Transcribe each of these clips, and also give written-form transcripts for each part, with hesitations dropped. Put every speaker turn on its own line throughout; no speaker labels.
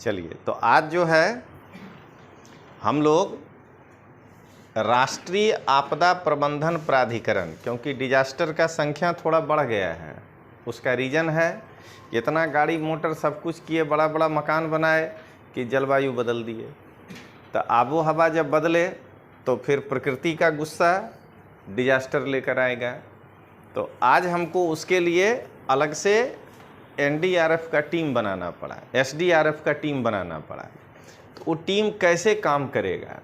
चलिए, तो आज जो है हम लोग राष्ट्रीय आपदा प्रबंधन प्राधिकरण, क्योंकि डिजास्टर का संख्या थोड़ा बढ़ गया है, उसका रीज़न है इतना गाड़ी मोटर सब कुछ किए, बड़ा बड़ा मकान बनाए कि जलवायु बदल दिए। तो आबो हवा जब बदले तो फिर प्रकृति का गुस्सा डिजास्टर लेकर आएगा। तो आज हमको उसके लिए अलग से एनडीआरएफ का टीम बनाना पड़ा, एसडीआरएफ का टीम बनाना पड़ा। तो वो टीम कैसे काम करेगा,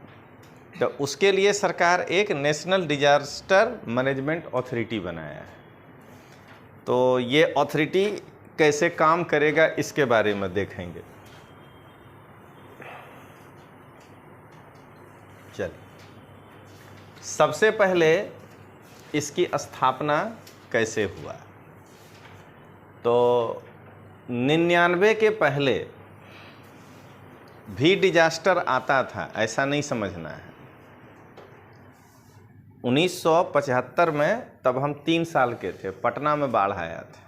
तो उसके लिए सरकार एक नेशनल डिजास्टर मैनेजमेंट अथॉरिटी बनाया है। तो ये अथॉरिटी कैसे काम करेगा इसके बारे में देखेंगे। चलिए, सबसे पहले इसकी स्थापना कैसे हुआ। तो 99 के पहले भी डिजास्टर आता था, ऐसा नहीं समझना है। 1975 में, तब हम 3 साल के थे, पटना में बाढ़ आया था।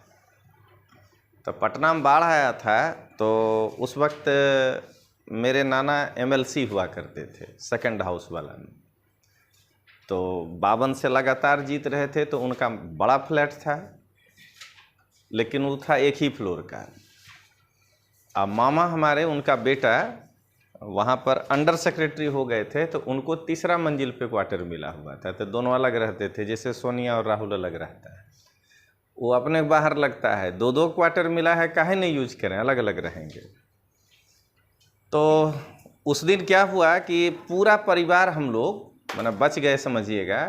तो पटना में बाढ़ आया था तो उस वक्त मेरे नाना एमएलसी हुआ करते थे सेकंड हाउस वाला में। तो 52 से लगातार जीत रहे थे। तो उनका बड़ा फ्लैट था, लेकिन वो था एक ही फ्लोर का। अब मामा हमारे, उनका बेटा वहाँ पर अंडर सेक्रेटरी हो गए थे, तो उनको तीसरा मंजिल पे क्वार्टर मिला हुआ था। तो दोनों अलग रहते थे, जैसे सोनिया और राहुल अलग रहता है, वो अपने बाहर लगता है। 2-2 क्वार्टर मिला है, काहे नहीं यूज करें, अलग अलग रहेंगे। तो उस दिन क्या हुआ कि पूरा परिवार हम लोग, मतलब बच गए समझिएगा,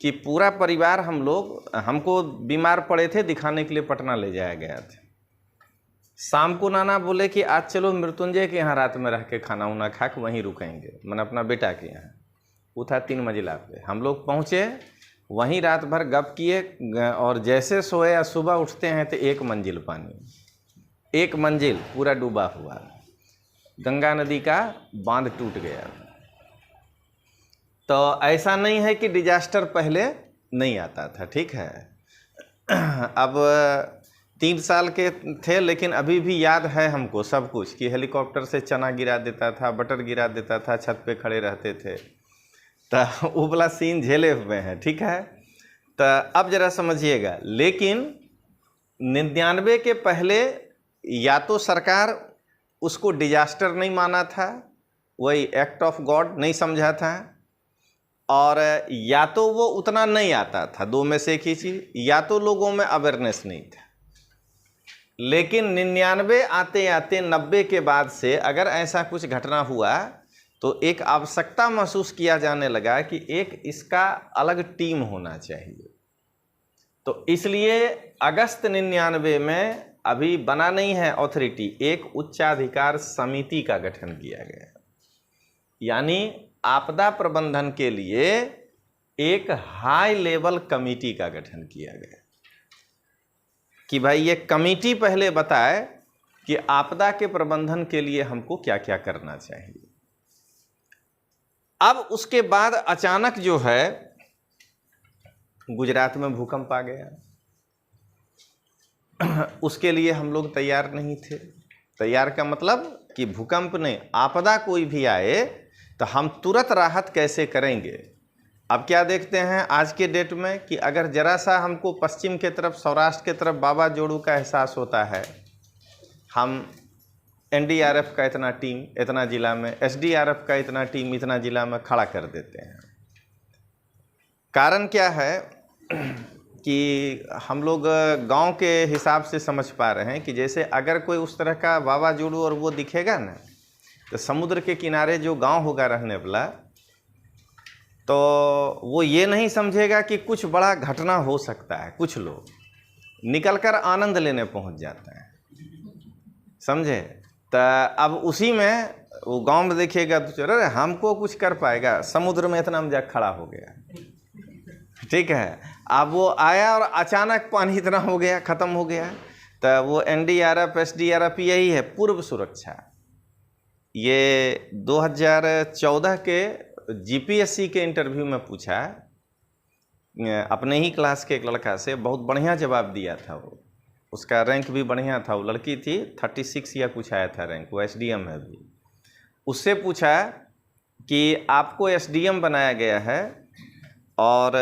कि पूरा परिवार हम लोग, हमको बीमार पड़े थे, दिखाने के लिए पटना ले जाया गया था। शाम को नाना बोले कि आज चलो मृत्युंजय के यहाँ रात में रह के खाना उना खा के वहीं रुकेंगे, मैंने अपना बेटा के यहाँ। वो था 3 मंजिला पे। हम लोग पहुँचे, वहीं रात भर गप किए, और जैसे सोए या सुबह उठते हैं तो 1 मंजिल पानी, 1 मंजिल पूरा डूबा हुआ। गंगा नदी का बांध टूट गया। तो ऐसा नहीं है कि डिजास्टर पहले नहीं आता था, ठीक है। अब 3 साल के थे, लेकिन अभी भी याद है हमको सब कुछ, कि हेलीकॉप्टर से चना गिरा देता था, बटर गिरा देता था, छत पे खड़े रहते थे। तो वो वाला सीन झेले हुए हैं, ठीक है। तो अब जरा समझिएगा, लेकिन 99 के पहले या तो सरकार उसको डिजास्टर नहीं माना था, वही एक्ट ऑफ गॉड नहीं समझा था, और या तो वो उतना नहीं आता था, 2 में से एक ही चीज, या तो लोगों में अवेयरनेस नहीं था। लेकिन 99 आते आते 90 के बाद से अगर ऐसा कुछ घटना हुआ तो एक आवश्यकता महसूस किया जाने लगा कि एक इसका अलग टीम होना चाहिए। तो इसलिए अगस्त 99 में, अभी बना नहीं है अथॉरिटी, एक उच्चाधिकार समिति का गठन किया गया। यानी आपदा प्रबंधन के लिए एक हाई लेवल कमेटी का गठन किया गया, कि भाई ये कमेटी पहले बताए कि आपदा के प्रबंधन के लिए हमको क्या क्या करना चाहिए। अब उसके बाद अचानक जो है गुजरात में भूकंप आ गया। उसके लिए हम लोग तैयार नहीं थे। तैयार का मतलब कि भूकंप ने, आपदा कोई भी आए तो हम तुरंत राहत कैसे करेंगे। अब क्या देखते हैं आज के डेट में, कि अगर जरा सा हमको पश्चिम के तरफ, सौराष्ट्र के तरफ बाबा जोड़ू का एहसास होता है, हम एनडीआरएफ का इतना टीम इतना जिला में, एसडीआरएफ का इतना टीम इतना जिला में खड़ा कर देते हैं। कारण क्या है कि हम लोग गांव के हिसाब से समझ पा रहे हैं कि जैसे अगर कोई उस तरह का बाबा जोड़ू और वो दिखेगा ना, तो समुद्र के किनारे जो गांव होगा रहने वाला, तो वो ये नहीं समझेगा कि कुछ बड़ा घटना हो सकता है। कुछ लोग निकलकर आनंद लेने पहुंच जाते हैं, समझे। तो अब उसी में वो गांव में देखिएगा तो चलो अरे हमको कुछ कर पाएगा, समुद्र में इतना मजाक खड़ा हो गया, ठीक है। अब वो आया और अचानक पानी इतना हो गया, ख़त्म हो गया। तो वो एनडीआरएफ एसडीआरएफ यही है, पूर्व सुरक्षा। ये 2014 के जीपीएससी के इंटरव्यू में पूछा, अपने ही क्लास के एक लड़का से, बहुत बढ़िया जवाब दिया था वो, उसका रैंक भी बढ़िया था, वो लड़की थी, 36 या कुछ आया था रैंक, वो एसडीएम है अभी। उससे पूछा कि आपको एसडीएम बनाया गया है और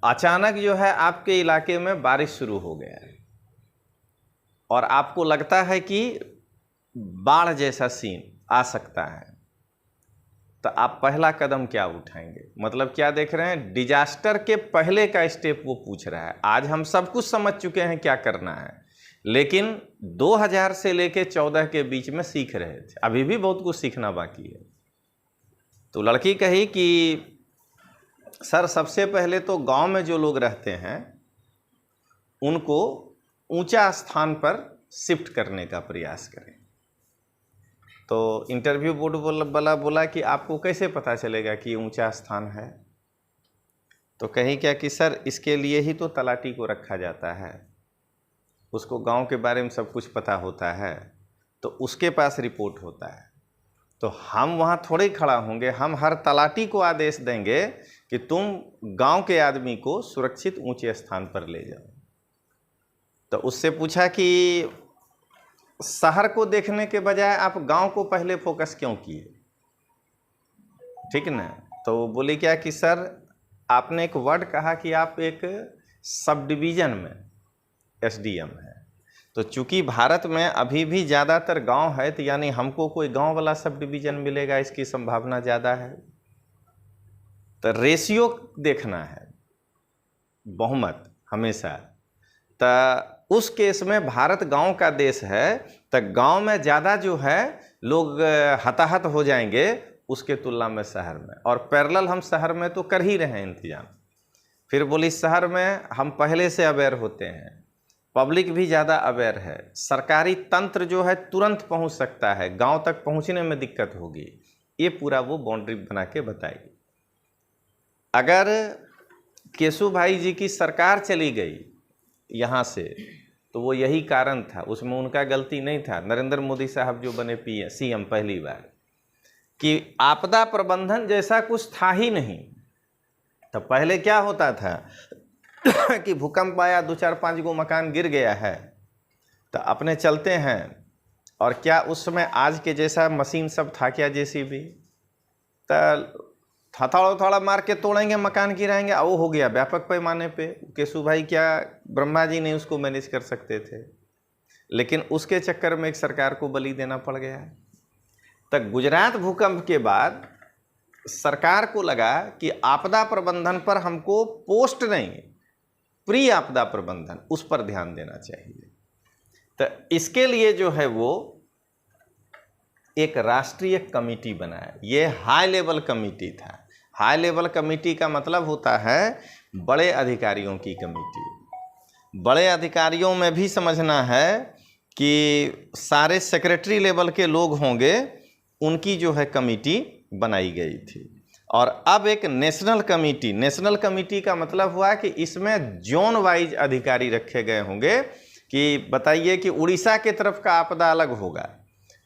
अचानक जो है आपके इलाके में बारिश शुरू हो गया है और आपको लगता है कि बाढ़ जैसा सीन आ सकता है, तो आप पहला कदम क्या उठाएंगे? मतलब क्या देख रहे हैं, डिजास्टर के पहले का स्टेप वो पूछ रहा है। आज हम सब कुछ समझ चुके हैं क्या करना है, लेकिन 2000 से लेके 14 के बीच में सीख रहे थे, अभी भी बहुत कुछ सीखना बाकी है। तो लड़की कही कि सर सबसे पहले तो गांव में जो लोग रहते हैं उनको ऊंचा स्थान पर शिफ्ट करने का प्रयास करें। तो इंटरव्यू बोर्ड बोला कि आपको कैसे पता चलेगा कि ऊंचा स्थान है? तो कहीं क्या कि सर इसके लिए ही तो तलाटी को रखा जाता है, उसको गांव के बारे में सब कुछ पता होता है, तो उसके पास रिपोर्ट होता है। तो हम वहाँ थोड़े खड़ा होंगे, हम हर तलाटी को आदेश देंगे कि तुम गांव के आदमी को सुरक्षित ऊंचे स्थान पर ले जाओ। तो उससे पूछा कि शहर को देखने के बजाय आप गांव को पहले फोकस क्यों किए? ठीक ना? तो वो बोली क्या कि सर आपने एक वर्ड कहा कि आप एक सब डिवीज़न में एसडीएम है, तो चूंकि भारत में अभी भी ज़्यादातर गांव है, तो यानी हमको कोई गांव वाला सब डिवीज़न मिलेगा इसकी संभावना ज़्यादा है। तो रेशियो देखना है, बहुमत हमेशा। तो उस केस में भारत गांव का देश है, तो गांव में ज़्यादा जो है लोग हताहत हो जाएंगे उसके तुलना में शहर में, और पैरेलल हम शहर में तो कर ही रहे हैं इंतजाम। फिर बोली शहर में हम पहले से अवेयर होते हैं, पब्लिक भी ज़्यादा अवेयर है, सरकारी तंत्र जो है तुरंत पहुंच सकता है, गांव तक पहुंचने में दिक्कत होगी। ये पूरा वो बाउंड्री बना के बताएगी। अगर केशु भाई जी की सरकार चली गई यहाँ से, तो वो यही कारण था, उसमें उनका गलती नहीं था। नरेंद्र मोदी साहब जो बने सीएम पहली बार, कि आपदा प्रबंधन जैसा कुछ था ही नहीं। तो पहले क्या होता था कि भूकंप आया, 2-4-5 गो मकान गिर गया है, तो अपने चलते हैं, और क्या उस समय आज के जैसा मशीन सब था क्या जेसीबी? तो हथौड़ा मार के तोड़ेंगे, मकान गिराएंगे, वो हो गया व्यापक पैमाने पे। केशु भाई क्या ब्रह्मा जी नहीं उसको मैनेज कर सकते थे? लेकिन उसके चक्कर में एक सरकार को बलि देना पड़ गया। तक गुजरात भूकंप के बाद सरकार को लगा कि आपदा प्रबंधन पर हमको पोस्ट नहीं, प्री आपदा प्रबंधन, उस पर ध्यान देना चाहिए। तो इसके लिए जो है वो एक राष्ट्रीय कमेटी बनाया। ये हाई लेवल कमेटी था। हाई लेवल कमेटी का मतलब होता है बड़े अधिकारियों की कमेटी। बड़े अधिकारियों में भी समझना है कि सारे सेक्रेटरी लेवल के लोग होंगे, उनकी जो है कमेटी बनाई गई थी। और अब एक नेशनल कमेटी का मतलब हुआ कि इसमें जोन वाइज अधिकारी रखे गए होंगे, कि बताइए कि उड़ीसा के तरफ का आपदा अलग होगा,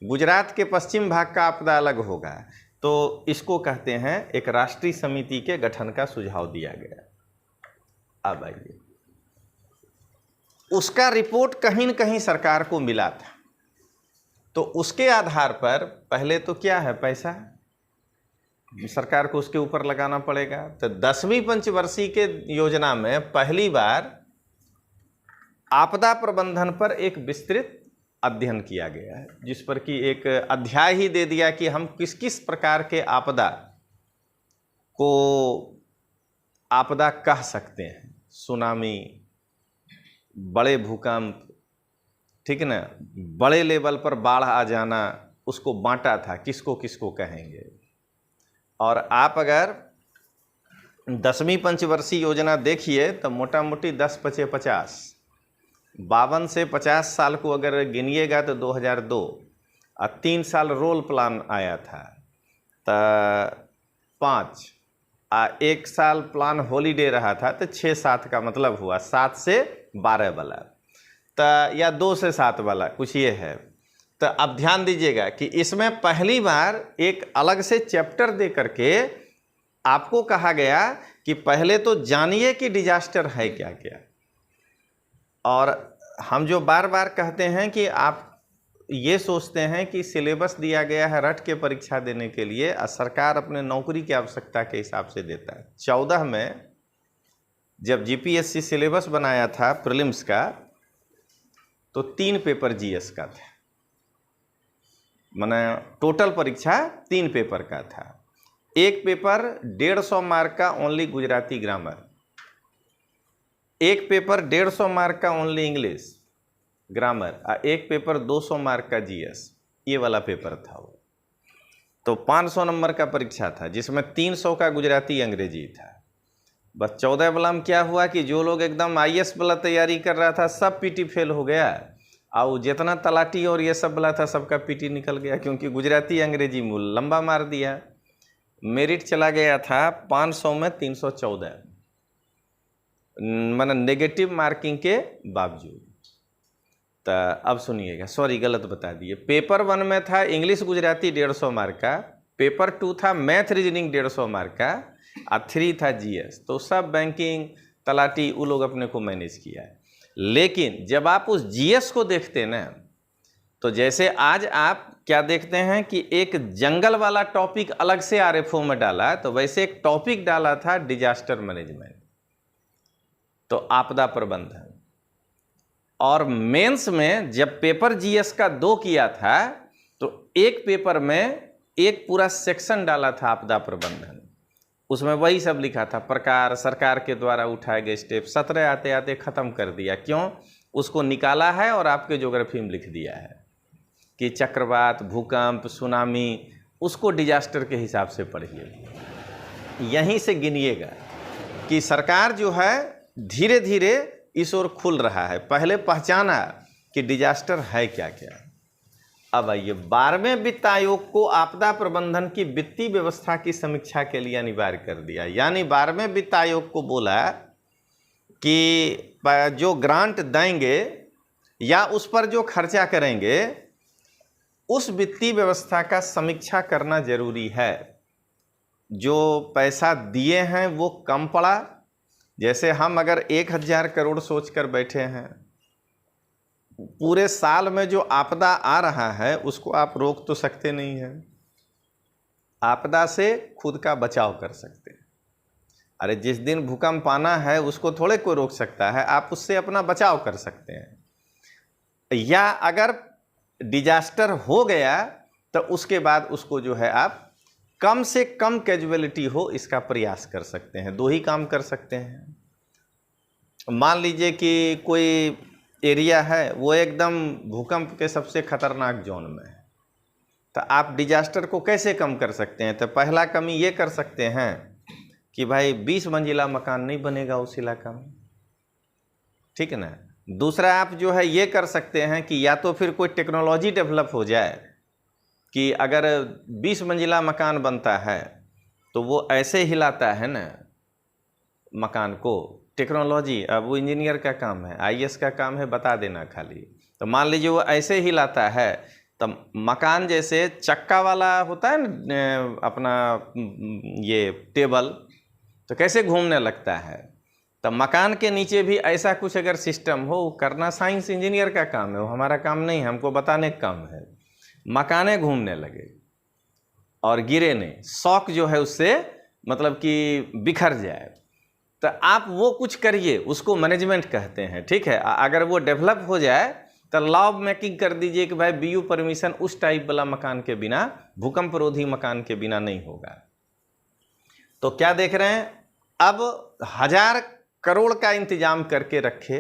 गुजरात के पश्चिम भाग का आपदा अलग होगा। तो इसको कहते हैं, एक राष्ट्रीय समिति के गठन का सुझाव दिया गया। अब आइए, उसका रिपोर्ट कहीं न कहीं सरकार को मिला था, तो उसके आधार पर पहले तो क्या है, पैसा सरकार को उसके ऊपर लगाना पड़ेगा। तो 10वीं पंचवर्षीय के योजना में पहली बार आपदा प्रबंधन पर एक विस्तृत अध्ययन किया गया है, जिस पर कि एक अध्याय ही दे दिया कि हम किस किस प्रकार के आपदा को आपदा कह सकते हैं। सुनामी, बड़े भूकंप, ठीक ना, बड़े लेवल पर बाढ़ आ जाना, उसको बांटा था किसको किसको कहेंगे। और आप अगर 10वीं पंचवर्षीय योजना देखिए तो मोटा मोटी 10-5-50, 52 से 50 साल को अगर गिनिएगा तो 2002, और 3 साल रोल प्लान आया था, तो 5, 1 साल प्लान हॉलीडे रहा था, तो 6-7 का मतलब हुआ 7 से 12 वाला, तो या 2 से 7 वाला कुछ ये है। तो अब ध्यान दीजिएगा कि इसमें पहली बार एक अलग से चैप्टर दे करके आपको कहा गया कि पहले तो जानिए कि डिजास्टर है क्या क्या, और हम जो बार बार कहते हैं कि आप ये सोचते हैं कि सिलेबस दिया गया है रट के परीक्षा देने के लिए, और सरकार अपने नौकरी की आवश्यकता के हिसाब से देता है। 14 में जब जीपीएससी सिलेबस बनाया था प्रीलिम्स का, तो 3 पेपर जीएस का था, माने टोटल परीक्षा 3 पेपर का था। एक पेपर 150 मार्क का ओनली गुजराती ग्रामर, एक पेपर 150 मार्क का ओनली इंग्लिश ग्रामर, और एक पेपर 200 मार्क का जीएस, ये वाला पेपर था वो। तो 500 नंबर का परीक्षा था, जिसमें 300 का गुजराती अंग्रेजी था। बस 14 वाला में क्या हुआ कि जो लोग एकदम आईएएस वाला तैयारी कर रहा था सब पीटी फेल हो गया, और जितना तलाटी और ये सब वाला था सबका पीटी निकल गया, क्योंकि गुजराती अंग्रेजी मूल लंबा मार दिया। मेरिट चला गया था 500 में 314, माने नेगेटिव मार्किंग के बावजूद। तो अब सुनिएगा, सॉरी गलत बता दिए। पेपर 1 में था इंग्लिश गुजराती 150 मार्क का, पेपर 2 था मैथ रीजनिंग 150 मार्क का, और 3 था जीएस। तो सब बैंकिंग तलाटी वो लोग अपने को मैनेज किया है। लेकिन जब आप उस जीएस को देखते हैं ना, तो जैसे आज आप क्या देखते हैं कि एक जंगल वाला टॉपिक अलग से आरएफओ में डाला, तो वैसे एक टॉपिक डाला था डिजास्टर मैनेजमेंट, तो आपदा प्रबंधन। और मेंस में जब पेपर जीएस का 2 किया था, तो एक पेपर में एक पूरा सेक्शन डाला था आपदा प्रबंधन, उसमें वही सब लिखा था, प्रकार, सरकार के द्वारा उठाए गए स्टेप। 17 आते आते ख़त्म कर दिया। क्यों? उसको निकाला है और आपके ज्योग्राफी में लिख दिया है कि चक्रवात, भूकंप, सुनामी, उसको डिजास्टर के हिसाब से पढ़िए। यहीं से गिनिएगा कि सरकार जो है धीरे धीरे इस ओर खुल रहा है। पहले पहचाना कि डिजास्टर है क्या क्या। अब आइए, 12वें वित्त आयोग को आपदा प्रबंधन की वित्तीय व्यवस्था की समीक्षा के लिए अनिवार्य कर दिया। यानी 12वें वित्त आयोग को बोला कि जो ग्रांट देंगे या उस पर जो खर्चा करेंगे, उस वित्तीय व्यवस्था का समीक्षा करना जरूरी है। जो पैसा दिए हैं वो कम पड़ा, जैसे हम अगर 1000 करोड़ सोचकर बैठे हैं, पूरे साल में जो आपदा आ रहा है उसको आप रोक तो सकते नहीं हैं। आपदा से खुद का बचाव कर सकते हैं। अरे जिस दिन भूकंप आना है उसको थोड़े कोई रोक सकता है, आप उससे अपना बचाव कर सकते हैं। या अगर डिजास्टर हो गया तो उसके बाद उसको जो है आप कम से कम कैजुअलिटी हो इसका प्रयास कर सकते हैं। 2 ही काम कर सकते हैं। मान लीजिए कि कोई एरिया है वो एकदम भूकंप के सबसे खतरनाक जोन में है, तो आप डिजास्टर को कैसे कम कर सकते हैं? तो पहला कमी ये कर सकते हैं कि भाई 20 मंजिला मकान नहीं बनेगा उस इलाका में, ठीक है ना। दूसरा आप जो है ये कर सकते हैं कि या तो फिर कोई टेक्नोलॉजी डेवलप हो जाए कि अगर 20 मंजिला मकान बनता है तो वो ऐसे हिलाता है ना मकान को, टेक्नोलॉजी। अब वो इंजीनियर का काम है, आईएएस का काम है बता देना खाली। तो मान लीजिए वो ऐसे हिलाता है तो मकान जैसे चक्का वाला होता है ना अपना ये टेबल, तो कैसे घूमने लगता है, तो मकान के नीचे भी ऐसा कुछ अगर सिस्टम हो, करना साइंस इंजीनियर का काम है, वो हमारा काम नहीं है, हमको बताने का काम है। मकाने घूमने लगे और गिरे नहीं, शॉक जो है उससे मतलब कि बिखर जाए, तो आप वो कुछ करिए, उसको मैनेजमेंट कहते हैं, ठीक है। अगर वो डेवलप हो जाए तो लॉ ऑफ मेकिंग कर दीजिए कि भाई बीयू परमिशन उस टाइप वाला मकान के बिना, भूकंप रोधी मकान के बिना नहीं होगा। तो क्या देख रहे हैं, अब 1000 करोड़ का इंतजाम करके रखे,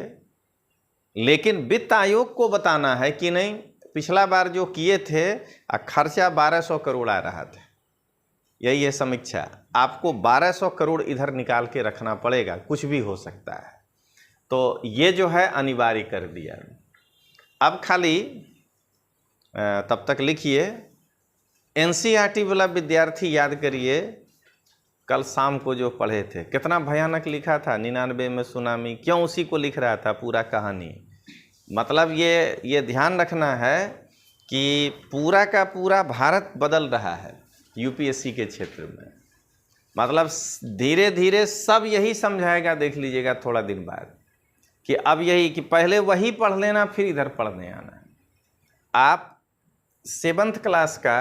लेकिन वित्त आयोग को बताना है कि नहीं, पिछला बार जो किए थे खर्चा 1200 करोड़ आ रहा था, यही है समीक्षा। आपको 1200 करोड़ इधर निकाल के रखना पड़ेगा, कुछ भी हो सकता है। तो ये जो है अनिवार्य कर दिया। अब खाली तब तक लिखिए, एनसीईआरटी वाला विद्यार्थी याद करिए, कल शाम को जो पढ़े थे कितना भयानक लिखा था। 99 में सुनामी, क्यों उसी को लिख रहा था पूरा कहानी। मतलब ये ध्यान रखना है कि पूरा का पूरा भारत बदल रहा है यूपीएससी के क्षेत्र में। मतलब धीरे धीरे सब यही समझाएगा, देख लीजिएगा थोड़ा दिन बाद कि अब यही कि पहले वही पढ़ लेना फिर इधर पढ़ने आना। आप 7th क्लास का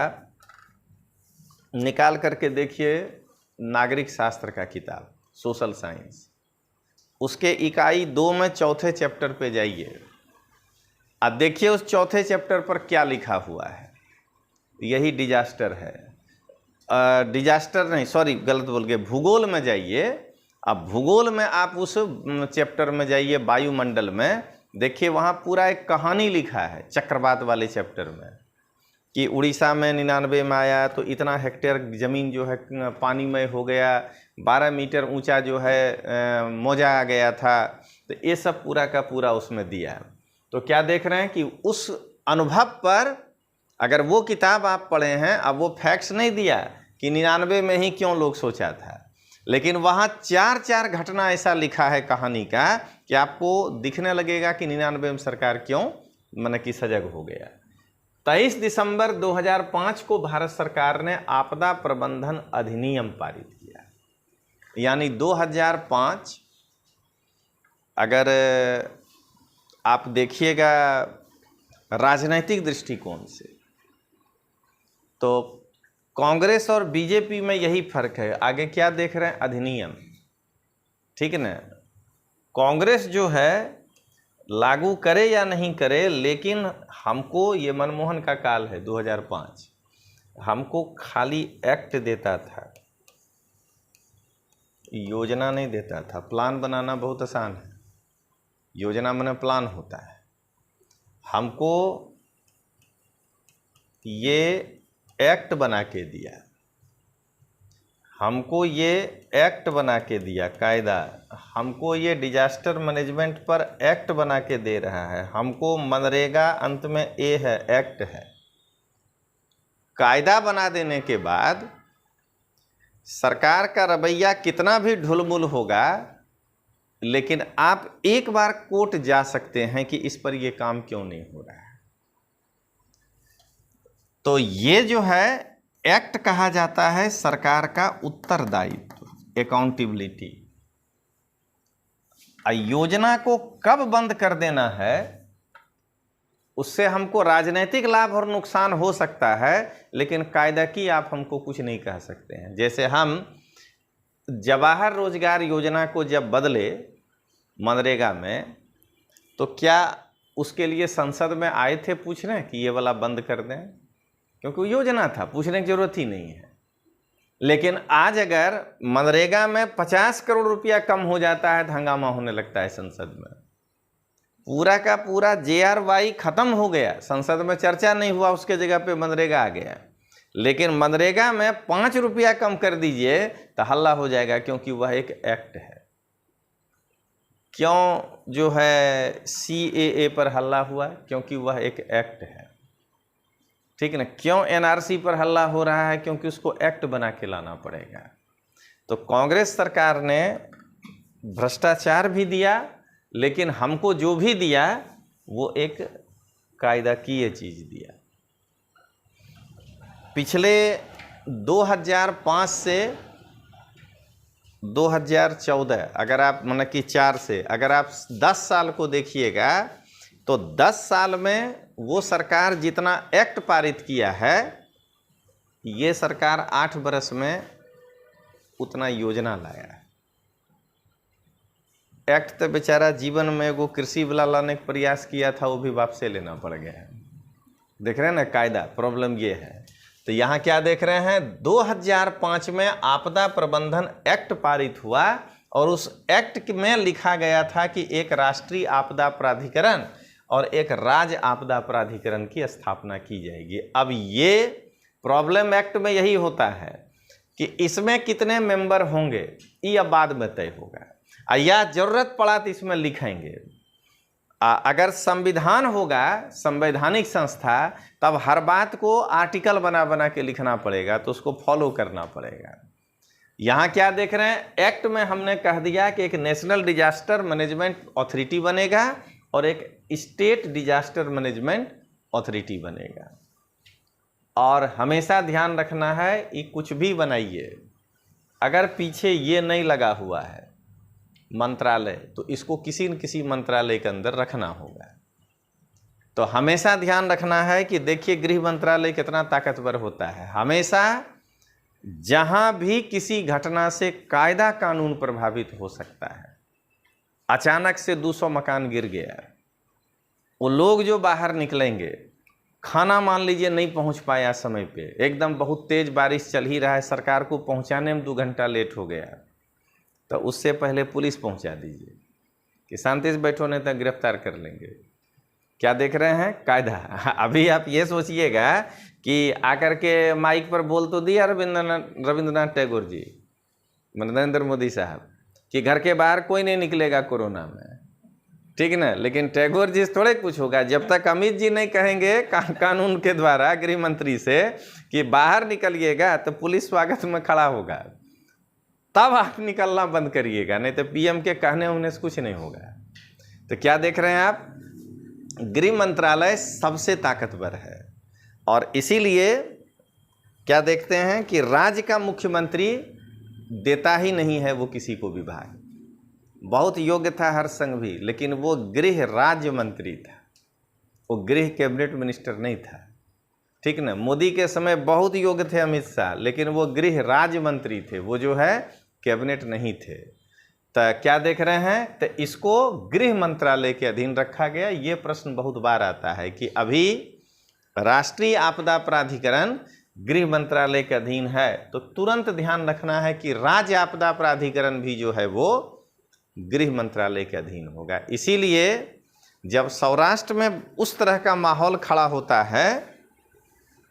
निकाल करके देखिए नागरिक शास्त्र का किताब, सोशल साइंस, उसके इकाई 2 में 4थे चैप्टर पे जाइए। अब देखिए उस 4थे चैप्टर पर क्या लिखा हुआ है। यही डिजास्टर है, डिजास्टर नहीं, सॉरी गलत बोल गए, भूगोल में जाइए। अब भूगोल में आप उस चैप्टर में जाइए, वायुमंडल में, देखिए वहाँ पूरा एक कहानी लिखा है चक्रवात वाले चैप्टर में, कि उड़ीसा में 99 में आया तो इतना हेक्टेयर ज़मीन जो है पानी में हो गया, 12 मीटर ऊंचा जो है मौजा आ गया था। तो ये सब पूरा का पूरा उसमें दिया। तो क्या देख रहे हैं कि उस अनुभव पर, अगर वो किताब आप पढ़े हैं, अब वो फैक्ट्स नहीं दिया कि 99 में ही क्यों लोग सोचा था, लेकिन वहाँ 4 घटना ऐसा लिखा है कहानी का कि आपको दिखने लगेगा कि 99 में सरकार क्यों मन की सजग हो गया। 23 दिसंबर 2005 को भारत सरकार ने आपदा प्रबंधन अधिनियम पारित किया। यानी 2005, अगर आप देखिएगा राजनैतिक दृष्टिकोण से, तो कांग्रेस और बीजेपी में यही फर्क है। आगे क्या देख रहे हैं, अधिनियम, ठीक है ना। कांग्रेस जो है लागू करे या नहीं करे, लेकिन हमको, ये मनमोहन का काल है 2005, हमको खाली एक्ट देता था, योजना नहीं देता था। प्लान बनाना बहुत आसान है, योजना माने प्लान होता है। हमको ये एक्ट बना के दिया, हमको ये एक्ट बना के दिया, कायदा हमको ये डिजास्टर मैनेजमेंट पर एक्ट बना के दे रहा है। हमको मनरेगा, अंत में ए है, एक्ट है। कायदा बना देने के बाद सरकार का रवैया कितना भी ढुलमुल होगा, लेकिन आप एक बार कोर्ट जा सकते हैं कि इस पर ये काम क्यों नहीं हो रहा है। तो ये जो है एक्ट कहा जाता है सरकार का उत्तरदायित्व, अकाउंटेबिलिटी। योजना को कब बंद कर देना है, उससे हमको राजनीतिक लाभ और नुकसान हो सकता है, लेकिन कायदा की आप हमको कुछ नहीं कह सकते हैं। जैसे हम जवाहर रोजगार योजना को जब बदले मनरेगा में, तो क्या उसके लिए संसद में आए थे पूछने कि ये वाला बंद कर दें, क्योंकि योजना था, पूछने की जरूरत ही नहीं है। लेकिन आज अगर मनरेगा में 50 करोड़ रुपया कम हो जाता है तो हंगामा होने लगता है संसद में। पूरा का पूरा JRY खत्म हो गया, संसद में चर्चा नहीं हुआ, उसके जगह पे मनरेगा आ गया। लेकिन मनरेगा में 5 रुपया कम कर दीजिए तो हल्ला हो जाएगा, क्योंकि वह एक एक्ट है। क्यों जो है CAA पर हल्ला हुआ, क्योंकि वह एक एक्ट है, ठीक है ना। क्यों NRC पर हल्ला हो रहा है, क्योंकि उसको एक्ट बना के लाना पड़ेगा। तो कांग्रेस सरकार ने भ्रष्टाचार भी दिया, लेकिन हमको जो भी दिया वो एक कायदा की ये चीज़ दिया। पिछले 2005 से 2014, अगर आप मतलब कि 4 से अगर आप 10 साल को देखिएगा, तो 10 साल में वो सरकार जितना एक्ट पारित किया है, ये सरकार 8 बरस में उतना योजना लाया है। एक्ट तो बेचारा जीवन में वो कृषि वाला लाने का प्रयास किया था, वो भी वापस लेना पड़ गया है। देख रहे हैं ना कायदा, प्रॉब्लम ये है। तो यहाँ क्या देख रहे हैं, 2005 में आपदा प्रबंधन एक्ट पारित हुआ, और उस एक्ट में लिखा गया था कि एक राष्ट्रीय आपदा प्राधिकरण और एक राज्य आपदा प्राधिकरण की स्थापना की जाएगी। अब ये प्रॉब्लम एक्ट में यही होता है कि इसमें कितने मेंबर होंगे ये अब बाद में तय होगा, या जरूरत पड़ा तो इसमें लिखेंगे। अगर संविधान होगा, संवैधानिक संस्था, तब हर बात को आर्टिकल बना बना के लिखना पड़ेगा, तो उसको फॉलो करना पड़ेगा। यहाँ क्या देख रहे हैं, एक्ट में हमने कह दिया कि एक नेशनल डिजास्टर मैनेजमेंट अथॉरिटी बनेगा और एक स्टेट डिजास्टर मैनेजमेंट अथॉरिटी बनेगा। और हमेशा ध्यान रखना है कि कुछ भी बनाइए, अगर पीछे ये नहीं लगा हुआ है, मंत्रालय, तो इसको किसी न किसी मंत्रालय के अंदर रखना होगा। तो हमेशा ध्यान रखना है कि देखिए गृह मंत्रालय कितना ताकतवर होता है। हमेशा जहां भी किसी घटना से कायदा कानून प्रभावित हो सकता है, अचानक से 200 मकान गिर गया, वो लोग जो बाहर निकलेंगे, खाना मान लीजिए नहीं पहुंच पाया समय पे, एकदम बहुत तेज बारिश चल ही रहा है, सरकार को पहुंचाने में 2 घंटा लेट हो गया, तो उससे पहले पुलिस पहुंचा दीजिए कि शांति से बैठो नहीं तो गिरफ्तार कर लेंगे। क्या देख रहे हैं? कायदा। अभी आप ये सोचिएगा कि आकर के माइक पर बोल तो दिया रविंद्रनाथ टैगोर जी, नरेंद्र मोदी साहब, कि घर के बाहर कोई नहीं निकलेगा कोरोना में, ठीक ना, लेकिन टैगोर जी से थोड़े कुछ होगा। जब तक अमित जी नहीं कहेंगे कानून के द्वारा गृह मंत्री से कि बाहर निकलिएगा, तो पुलिस स्वागत में खड़ा होगा, तब आप निकलना बंद करिएगा, नहीं तो पीएम के कहने होने से कुछ नहीं होगा। तो क्या देख रहे हैं आप? गृह मंत्रालय सबसे ताकतवर है, और इसीलिए क्या देखते हैं कि राज्य का मुख्यमंत्री देता ही नहीं है वो किसी को विभाग। बहुत योग्य था हर्षसंघवी, लेकिन वो गृह राज्य मंत्री था, वो गृह कैबिनेट मिनिस्टर नहीं था, ठीक ना। मोदी के समय बहुत योग्य थे अमित शाह, लेकिन वो गृह राज्य मंत्री थे, वो जो है कैबिनेट नहीं थे। तो क्या देख रहे हैं? तो इसको गृह मंत्रालय के अधीन रखा गया। ये प्रश्न बहुत बार आता है कि अभी राष्ट्रीय आपदा प्राधिकरण गृह मंत्रालय के अधीन है, तो तुरंत ध्यान रखना है कि राज्य आपदा प्राधिकरण भी जो है वो गृह मंत्रालय के अधीन होगा। इसीलिए जब सौराष्ट्र में उस तरह का माहौल खड़ा होता है,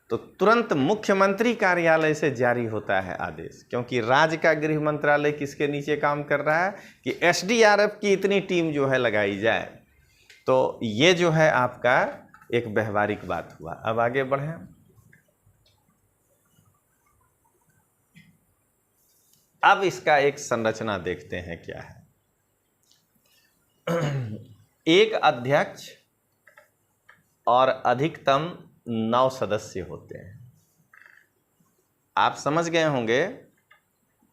तो तुरंत मुख्यमंत्री कार्यालय से जारी होता है आदेश, क्योंकि राज्य का गृह मंत्रालय किसके नीचे काम कर रहा है कि एसडीआरएफ की इतनी टीम जो है लगाई जाए। तो ये जो है आपका एक व्यवहारिक बात हुआ। अब आगे बढ़ें। अब इसका एक संरचना देखते हैं क्या है। एक अध्यक्ष और अधिकतम 9 सदस्य होते हैं। आप समझ गए होंगे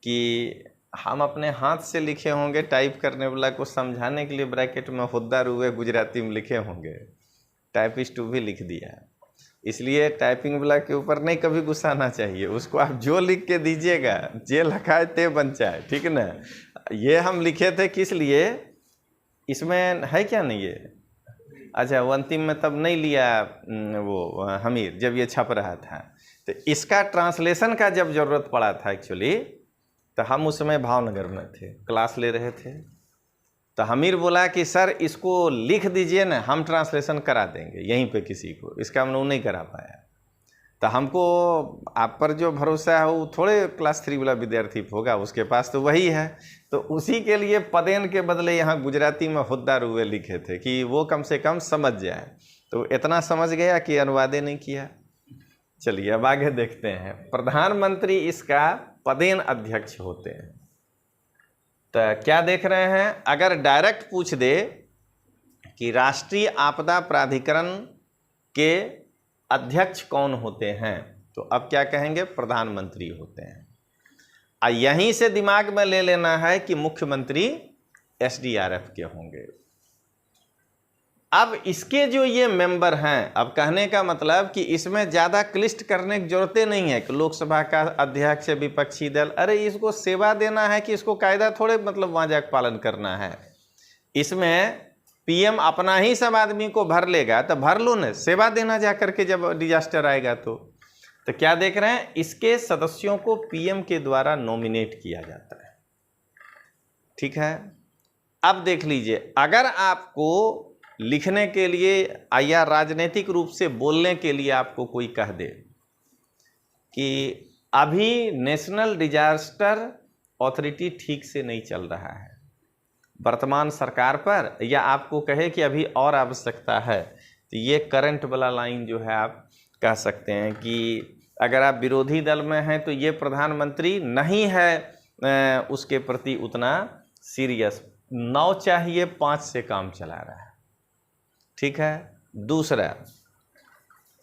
कि हम अपने हाथ से लिखे होंगे, टाइप करने वाला को समझाने के लिए ब्रैकेट में होद्दा रुए गुजराती में लिखे होंगे, टाइपिस्ट भी लिख दिया। इसलिए टाइपिंग वाला के ऊपर नहीं कभी गुस्सा आना चाहिए, उसको आप जो लिख के दीजिएगा, जे लखाए ते बन जाए, ठीक ना। ये हम लिखे थे किस लिए, इसमें है क्या नहीं ये, अच्छा वो अंतिम में तब नहीं लिया वो हमीर, जब ये छप रहा था, तो इसका ट्रांसलेशन का जब ज़रूरत पड़ा था एक्चुअली, तो हम उस समय भावनगर में थे, क्लास ले रहे थे, तो हमीर बोला कि सर इसको लिख दीजिए ना, हम ट्रांसलेशन करा देंगे यहीं पे किसी को। इसका हम लोग नहीं करा पाया। तो हमको आप पर जो भरोसा है वो थोड़े क्लास 3 वाला विद्यार्थी होगा, उसके पास तो वही है। तो उसी के लिए पदेन के बदले यहाँ गुजराती में होद्दा रुए लिखे थे कि वो कम से कम समझ जाए। तो इतना समझ गया कि अनुवादे नहीं किया। चलिए अब आगे देखते हैं। प्रधानमंत्री इसका पदेन अध्यक्ष होते हैं। तो क्या देख रहे हैं, अगर डायरेक्ट पूछ दे कि राष्ट्रीय आपदा प्राधिकरण के अध्यक्ष कौन होते हैं, तो अब क्या कहेंगे, प्रधानमंत्री होते हैं। यहीं से दिमाग में ले लेना है कि मुख्यमंत्री एसडीआरएफ के होंगे। अब इसके जो ये मेंबर हैं, अब कहने का मतलब कि इसमें ज़्यादा क्लिष्ट करने की जरूरतें नहीं है कि लोकसभा का अध्यक्ष, विपक्षी दल, अरे इसको सेवा देना है कि इसको कायदा थोड़े मतलब वहाँ जाकर पालन करना है। इसमें पीएम अपना ही सब आदमी को भर लेगा, तो भर लो न, सेवा देना जा करके जब डिजास्टर आएगा तो क्या देख रहे हैं, इसके सदस्यों को पीएम के द्वारा नॉमिनेट किया जाता है, ठीक है। अब देख लीजिए, अगर आपको लिखने के लिए या राजनीतिक रूप से बोलने के लिए आपको कोई कह दे कि अभी नेशनल डिजास्टर अथॉरिटी ठीक से नहीं चल रहा है वर्तमान सरकार पर, या आपको कहे कि अभी और आवश्यकता है, तो ये करंट वाला लाइन जो है आप कह सकते हैं कि अगर आप विरोधी दल में हैं तो ये प्रधानमंत्री नहीं है उसके प्रति उतना सीरियस, 9 चाहिए 5 से काम चला रहा है, ठीक है। दूसरा,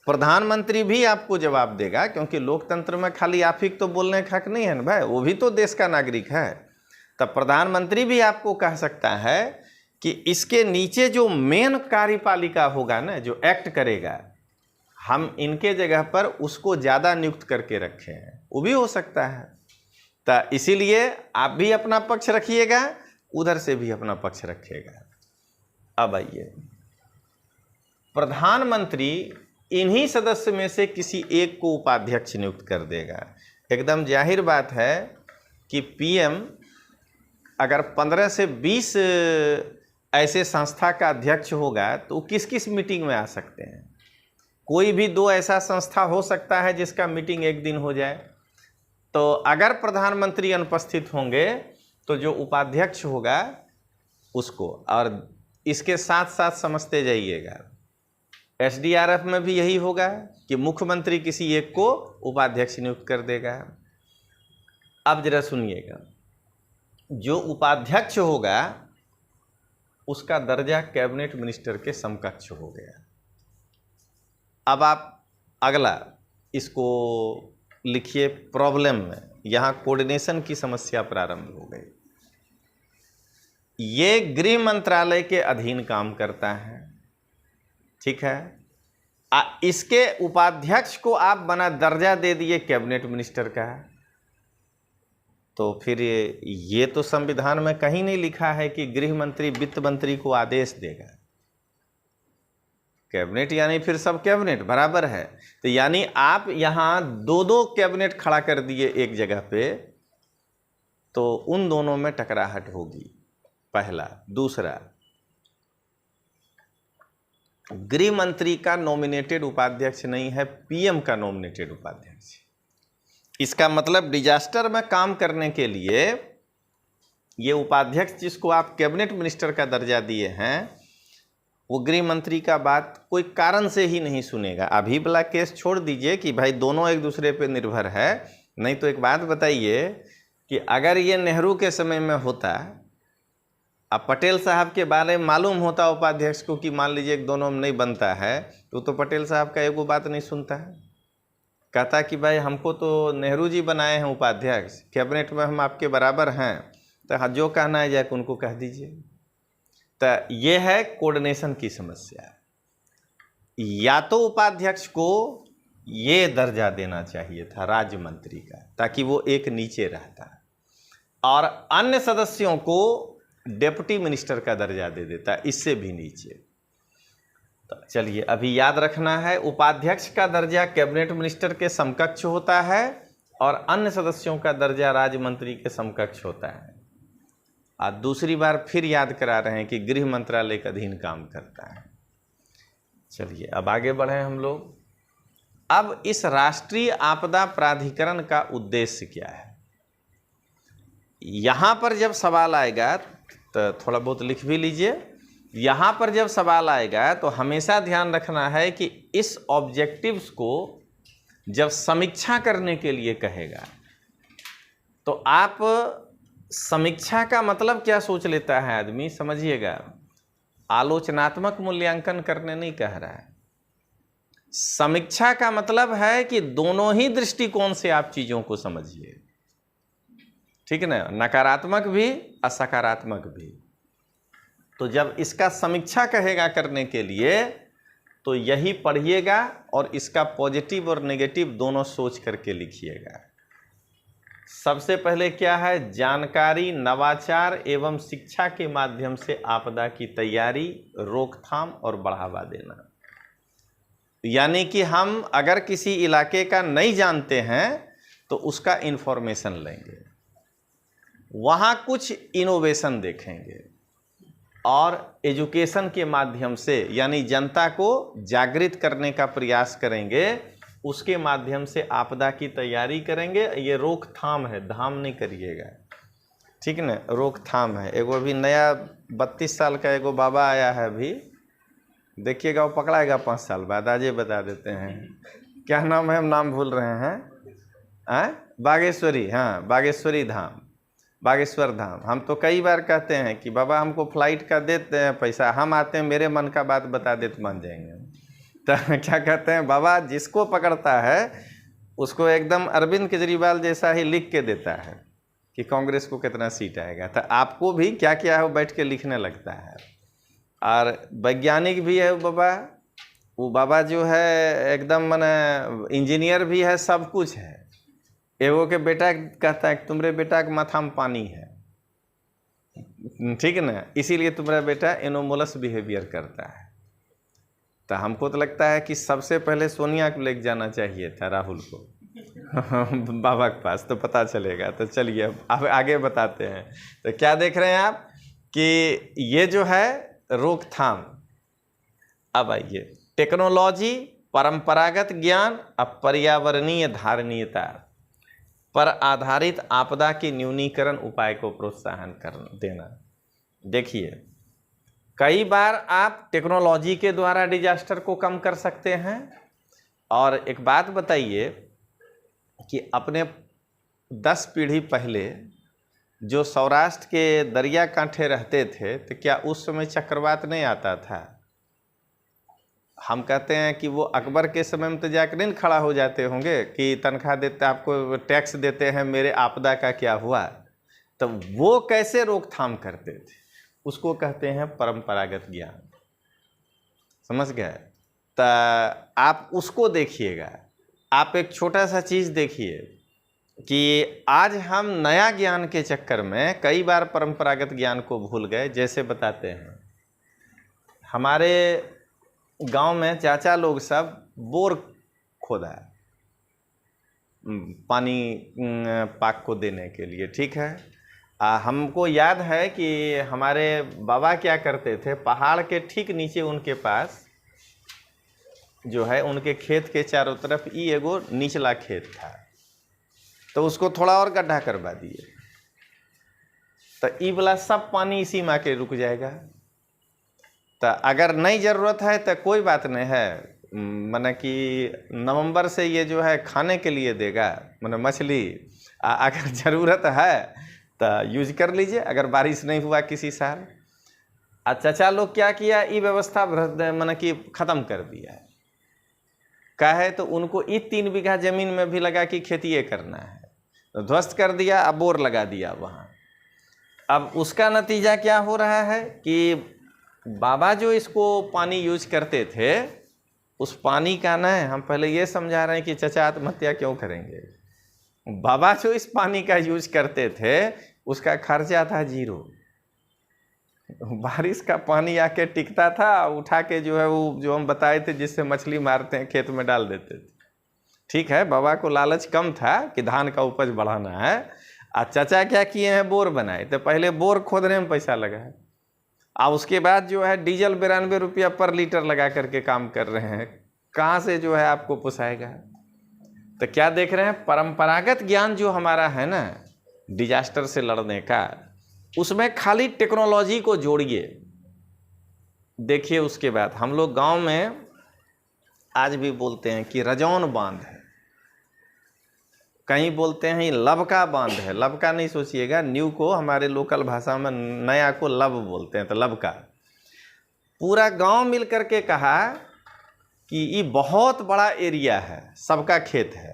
प्रधानमंत्री भी आपको जवाब देगा, क्योंकि लोकतंत्र में खाली आप ही तो बोलने का हक नहीं है ना भाई, वो भी तो देश का नागरिक है। तब प्रधानमंत्री भी आपको कह सकता है कि इसके नीचे जो मेन कार्यपालिका होगा ना, जो एक्ट करेगा, हम इनके जगह पर उसको ज़्यादा नियुक्त करके रखे हैं, वो भी हो सकता है। तो इसीलिए आप भी अपना पक्ष रखिएगा, उधर से भी अपना पक्ष रखिएगा। अब आइए, प्रधानमंत्री इन्हीं सदस्य में से किसी एक को उपाध्यक्ष नियुक्त कर देगा। एकदम जाहिर बात है कि पीएम अगर 15 से 20 ऐसे संस्था का अध्यक्ष होगा तो किस किस मीटिंग में आ सकते हैं? कोई भी 2 ऐसा संस्था हो सकता है जिसका मीटिंग एक दिन हो जाए। तो अगर प्रधानमंत्री अनुपस्थित होंगे तो जो उपाध्यक्ष होगा उसको, और इसके साथ साथ समझते जाइएगा एसडीआरएफ में भी यही होगा कि मुख्यमंत्री किसी एक को उपाध्यक्ष नियुक्त कर देगा। अब जरा सुनिएगा, जो उपाध्यक्ष होगा उसका दर्जा कैबिनेट मिनिस्टर के समकक्ष हो गया। अब आप अगला इसको लिखिए प्रॉब्लम में, यहाँ कोऑर्डिनेशन की समस्या प्रारंभ हो गई। ये गृह मंत्रालय के अधीन काम करता है, ठीक है। इसके उपाध्यक्ष को आप बना दर्जा दे दिए कैबिनेट मिनिस्टर का, तो फिर ये तो संविधान में कहीं नहीं लिखा है कि गृह मंत्री वित्त मंत्री को आदेश देगा। कैबिनेट यानी फिर सब कैबिनेट बराबर है। तो यानी आप यहाँ 2-2 कैबिनेट खड़ा कर दिए एक जगह पे, तो उन दोनों में टकराहट होगी, पहला। दूसरा, गृह मंत्री का नॉमिनेटेड उपाध्यक्ष नहीं है, पीएम का नॉमिनेटेड उपाध्यक्ष। इसका मतलब डिजास्टर में काम करने के लिए ये उपाध्यक्ष जिसको आप कैबिनेट मिनिस्टर का दर्जा दिए हैं, वो गृह मंत्री का बात कोई कारण से ही नहीं सुनेगा। अभी वाला केस छोड़ दीजिए कि भाई दोनों एक दूसरे पे निर्भर है, नहीं तो एक बात बताइए कि अगर ये नेहरू के समय में होता, अब पटेल साहब के बारे में मालूम होता उपाध्यक्ष को कि मान लीजिए दोनों में नहीं बनता है, तो पटेल साहब का एगो बात नहीं सुनता है, कहता कि भाई हमको तो नेहरू जी बनाए हैं उपाध्यक्ष, कैबिनेट में हम आपके बराबर हैं, तो जो कहना है जाके उनको कह दीजिए। तो ये है कोऑर्डिनेशन की समस्या। या तो उपाध्यक्ष को ये दर्जा देना चाहिए था राज्य मंत्री का, ताकि वो एक नीचे रहता, और अन्य सदस्यों को डिप्टी मिनिस्टर का दर्जा दे देता, इससे भी नीचे। तो चलिए अभी याद रखना है, उपाध्यक्ष का दर्जा कैबिनेट मिनिस्टर के समकक्ष होता है और अन्य सदस्यों का दर्जा राज्य मंत्री के समकक्ष होता है। आज दूसरी बार फिर याद करा रहे हैं कि गृह मंत्रालय के अधीन काम करता है। चलिए अब आगे बढ़े हम लोग। अब इस राष्ट्रीय आपदा प्राधिकरण का उद्देश्य क्या है? यहाँ पर जब सवाल आएगा तो थोड़ा बहुत लिख भी लीजिए। यहाँ पर जब सवाल आएगा तो हमेशा ध्यान रखना है कि इस ऑब्जेक्टिव्स को जब समीक्षा करने के लिए कहेगा तो आप समीक्षा का मतलब क्या सोच लेता है आदमी, समझिएगा, आलोचनात्मक मूल्यांकन करने नहीं कह रहा है। समीक्षा का मतलब है कि दोनों ही दृष्टिकोण से आप चीज़ों को समझिए, ठीक है ना, नकारात्मक भी और सकारात्मक भी। तो जब इसका समीक्षा कहेगा करने के लिए तो यही पढ़िएगा और इसका पॉजिटिव और नेगेटिव दोनों सोच करके लिखिएगा। सबसे पहले क्या है? जानकारी, नवाचार एवं शिक्षा के माध्यम से आपदा की तैयारी, रोकथाम और बढ़ावा देना। यानी कि हम अगर किसी इलाके का नहीं जानते हैं तो उसका इन्फॉर्मेशन लेंगे, वहाँ कुछ इनोवेशन देखेंगे और एजुकेशन के माध्यम से यानी जनता को जागृत करने का प्रयास करेंगे, उसके माध्यम से आपदा की तैयारी करेंगे। ये रोकथाम है, धाम नहीं करिएगा, ठीक ना, रोकथाम है। एगो अभी नया 32 साल का एगो बाबा आया है, अभी देखिएगा वो पकड़ाएगा 5 साल बाद। आज ये बता देते हैं, क्या नाम है, हम नाम भूल रहे हैं, बागेश्वरी, हाँ बागेश्वरी धाम, बागेश्वर धाम। हम तो कई बार कहते हैं कि बाबा हमको फ्लाइट का देते हैं पैसा, हम आते हैं मेरे मन का बात बता दे तो मान जाएंगे। तो क्या कहते हैं, बाबा जिसको पकड़ता है उसको एकदम अरविंद केजरीवाल जैसा ही लिख के देता है कि कांग्रेस को कितना सीट आएगा, तो आपको भी क्या क्या है वो बैठ के लिखने लगता है। और वैज्ञानिक भी है वो बाबा जो है एकदम माने इंजीनियर भी है, सब कुछ है। एगो के बेटा कहता है कि तुम्हारे बेटा के माथा में पानी है, ठीक है ना, इसीलिए तुम्हारा बेटा एनोमोलस बिहेवियर करता है। तो हमको तो लगता है कि सबसे पहले सोनिया को लेके जाना चाहिए था, राहुल को बाबा के पास, तो पता चलेगा। तो चलिए अब आगे बताते हैं। तो क्या देख रहे हैं आप कि ये जो है रोकथाम। अब आइए, टेक्नोलॉजी, परंपरागत ज्ञान और पर्यावरणीय धारणीयता पर आधारित आपदा के न्यूनीकरण उपाय को प्रोत्साहन कर देना। देखिए, कई बार आप टेक्नोलॉजी के द्वारा डिजास्टर को कम कर सकते हैं। और एक बात बताइए कि अपने 10 पीढ़ी पहले जो सौराष्ट्र के दरिया कांठे रहते थे, तो क्या उस समय चक्रवात नहीं आता था? हम कहते हैं कि वो अकबर के समय में तो जाकर नहीं खड़ा हो जाते होंगे कि तनख्वाह देते, आपको टैक्स देते हैं, मेरे आपदा का क्या हुआ। तो वो कैसे रोकथाम करते थे, उसको कहते हैं परंपरागत ज्ञान। समझ गए? तो आप उसको देखिएगा। आप एक छोटा सा चीज़ देखिए कि आज हम नया ज्ञान के चक्कर में कई बार परंपरागत ज्ञान को भूल गए। जैसे बताते हैं, हमारे गांव में चाचा लोग सब बोर खोदा है पानी पाक को देने के लिए, ठीक है। हमको याद है कि हमारे बाबा क्या करते थे, पहाड़ के ठीक नीचे उनके पास जो है उनके खेत के चारों तरफ ये एगो निचला खेत था, तो उसको थोड़ा और गड्ढा करवा दिए, तो ये वाला सब पानी इसी में आके रुक जाएगा। तो अगर नहीं ज़रूरत है तो कोई बात नहीं है, माने कि नवंबर से ये जो है खाने के लिए देगा, माने मछली। अगर ज़रूरत है तो यूज कर लीजिए, अगर बारिश नहीं हुआ किसी साल। चाचा लोग क्या किया, ये व्यवस्था माने कि ख़त्म कर दिया है। क्या है, तो उनको ये 3 बीघा ज़मीन में भी लगा कि खेती करना है, तो ध्वस्त कर दिया, अब बोर लगा दिया वहाँ। अब उसका नतीजा क्या हो रहा है कि बाबा जो इसको पानी यूज करते थे, उस पानी का ना, हम पहले ये समझा रहे हैं कि चाचा आत्महत्या क्यों करेंगे। बाबा जो इस पानी का यूज करते थे उसका खर्चा था 0। बारिश का पानी आके टिकता था, उठा के जो है वो जो हम बताए थे जिससे मछली मारते हैं खेत में डाल देते थे, ठीक है। बाबा को लालच कम था कि धान का उपज बढ़ाना है। और चाचा क्या किए हैं, बोर बनाए। तो पहले बोर खोदने में पैसा लगा है, और उसके बाद जो है डीजल 92 रुपया पर लीटर लगा करके काम कर रहे हैं। कहाँ से जो है आपको पोसाएगा। तो क्या देख रहे हैं, परंपरागत ज्ञान जो हमारा है ना डिजास्टर से लड़ने का, उसमें खाली टेक्नोलॉजी को जोड़िए। देखिए, उसके बाद हम लोग गांव में आज भी बोलते हैं कि रजौन बांध है, कहीं बोलते हैं लबका बांध है। लबका नहीं सोचिएगा, न्यू को हमारे लोकल भाषा में नया को लब बोलते हैं, तो लबका। पूरा गांव मिल करके कहा कि ये बहुत बड़ा एरिया है, सबका खेत है,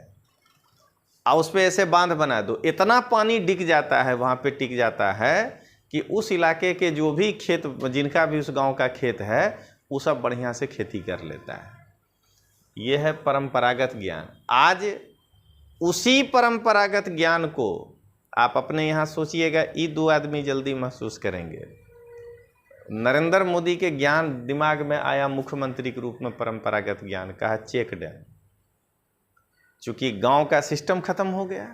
और उस पर ऐसे बांध बना दो। इतना पानी डिग जाता है वहाँ पे, टिक जाता है कि उस इलाके के जो भी खेत, जिनका भी उस गांव का खेत है, वो सब बढ़िया से खेती कर लेता है। ये है परंपरागत ज्ञान। आज उसी परंपरागत ज्ञान को आप अपने यहाँ सोचिएगा, ये 2 आदमी जल्दी महसूस करेंगे। नरेंद्र मोदी के ज्ञान दिमाग में आया मुख्यमंत्री के रूप में, परंपरागत ज्ञान का चेक डैम। चूंकि गांव का सिस्टम खत्म हो गया,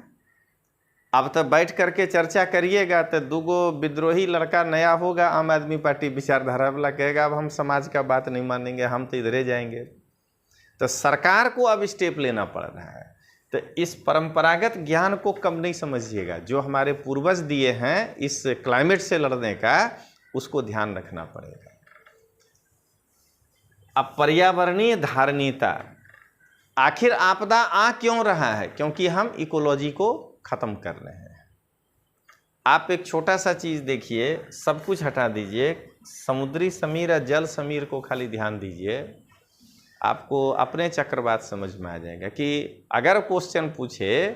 अब तो बैठ करके चर्चा करिएगा तो 2 विद्रोही लड़का नया होगा, आम आदमी पार्टी विचारधारा वाला कहेगा अब हम समाज का बात नहीं मानेंगे, हम तो इधरे जाएंगे। तो सरकार को अब स्टेप लेना पड़ रहा है। तो इस परंपरागत ज्ञान को कम नहीं समझिएगा, जो हमारे पूर्वज दिए हैं इस क्लाइमेट से लड़ने का, उसको ध्यान रखना पड़ेगा। अब पर्यावरणीय धारणीयता, आखिर आपदा आ क्यों रहा है? क्योंकि हम इकोलॉजी को खत्म कर रहे हैं। आप एक छोटा सा चीज देखिए, सब कुछ हटा दीजिए, समुद्री समीर और जल समीर को खाली ध्यान दीजिए, आपको अपने चक्रवात समझ में आ जाएगा। कि अगर क्वेश्चन पूछे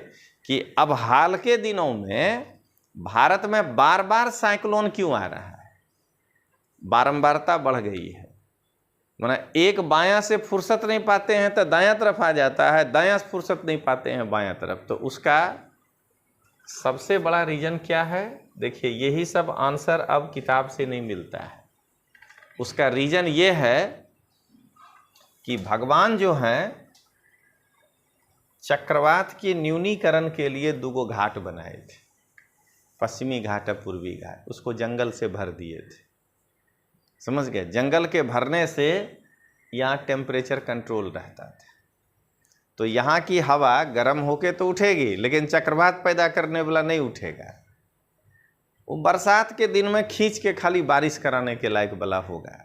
कि अब हाल के दिनों में भारत में बार बार साइक्लोन क्यों आ रहा है? बारंबारता बढ़ गई है। माने एक बायां से फुर्सत नहीं पाते हैं तो दायां तरफ आ जाता है, दायां से फुर्सत नहीं पाते हैं बायां तरफ। तो उसका सबसे बड़ा रीजन क्या है? देखिए, यही सब आंसर अब किताब से नहीं मिलता है। उसका रीजन ये है कि भगवान जो हैं चक्रवात के न्यूनीकरण के लिए 2 घाट बनाए थे, पश्चिमी घाट और पूर्वी घाट। उसको जंगल से भर दिए थे, समझ गए? जंगल के भरने से यहाँ टेम्परेचर कंट्रोल रहता था। तो यहाँ की हवा गर्म होके तो उठेगी, लेकिन चक्रवात पैदा करने वाला नहीं उठेगा। वो बरसात के दिन में खींच के खाली बारिश कराने के लायक वाला होगा।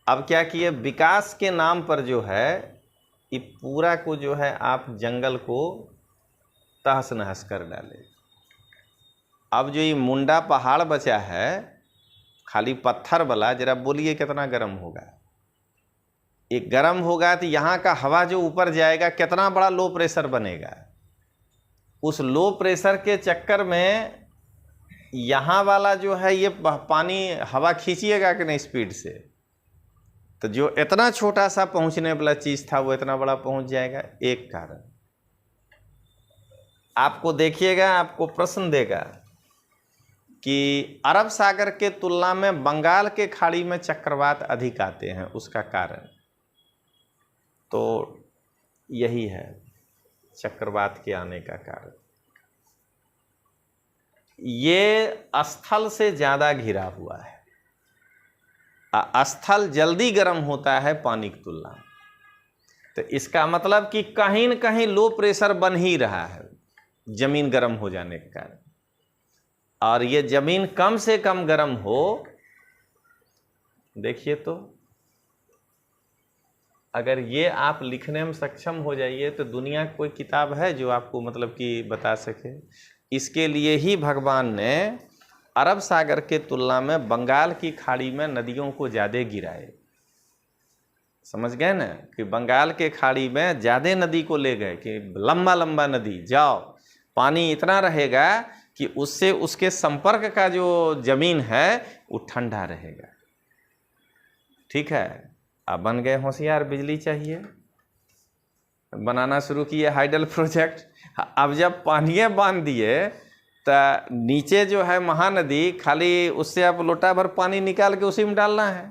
अब क्या किए, विकास के नाम पर जो है ये पूरा को जो है आप जंगल को तहस नहस कर डाले। अब जो ये मुंडा पहाड़ बचा है खाली पत्थर वाला, जरा बोलिए कितना गर्म होगा? ये गर्म होगा तो यहाँ का हवा जो ऊपर जाएगा कितना बड़ा लो प्रेशर बनेगा। उस लो प्रेशर के चक्कर में यहाँ वाला जो है ये पानी हवा खींचिएगा कि नहीं स्पीड से, तो जो इतना छोटा सा पहुँचने वाला चीज़ था वो इतना बड़ा पहुँच जाएगा। एक कारण आपको देखिएगा, आपको प्रश्न देगा कि अरब सागर के तुलना में बंगाल के खाड़ी में चक्रवात अधिक आते हैं, उसका कारण तो यही है चक्रवात के आने का कारण। ये स्थल से ज़्यादा घिरा हुआ है। स्थल जल्दी गर्म होता है पानी की तुलना में, तो इसका मतलब कि कहीं न कहीं लो प्रेशर बन ही रहा है जमीन गर्म हो जाने के कारण। और ये जमीन कम से कम गर्म हो, देखिए तो अगर ये आप लिखने में सक्षम हो जाइए तो दुनिया की कोई किताब है जो आपको मतलब कि बता सके। इसके लिए ही भगवान ने अरब सागर के तुलना में बंगाल की खाड़ी में नदियों को ज़्यादा गिराए। समझ गए ना कि बंगाल के खाड़ी में ज़्यादा नदी को ले गए कि लंबा लंबा नदी जाओ, पानी इतना रहेगा कि उससे उसके संपर्क का जो जमीन है वो ठंडा रहेगा। ठीक है, अब बन गए होशियार, बिजली चाहिए, बनाना शुरू किए हाइडल प्रोजेक्ट। अब जब पानी बांध दिए तो नीचे जो है महानदी, खाली उससे आप लोटा भर पानी निकाल के उसी में डालना है,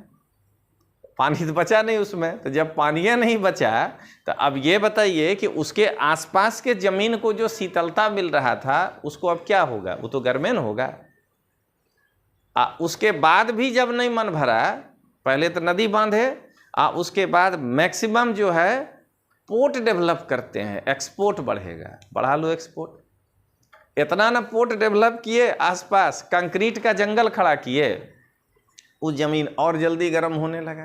पानी तो बचा नहीं उसमें। तो जब पानी नहीं बचा तो अब ये बताइए कि उसके आसपास के ज़मीन को जो शीतलता मिल रहा था उसको अब क्या होगा? वो तो गर्मेन होगा। उसके बाद भी जब नहीं मन भरा, पहले तो नदी बांधे, उसके बाद मैक्सिमम जो है पोर्ट डेवलप करते हैं, एक्सपोर्ट बढ़ेगा, बढ़ा लो एक्सपोर्ट। इतना ना पोर्ट डेवलप किए, आसपास कंक्रीट का जंगल खड़ा किए, उस जमीन और जल्दी गर्म होने लगा।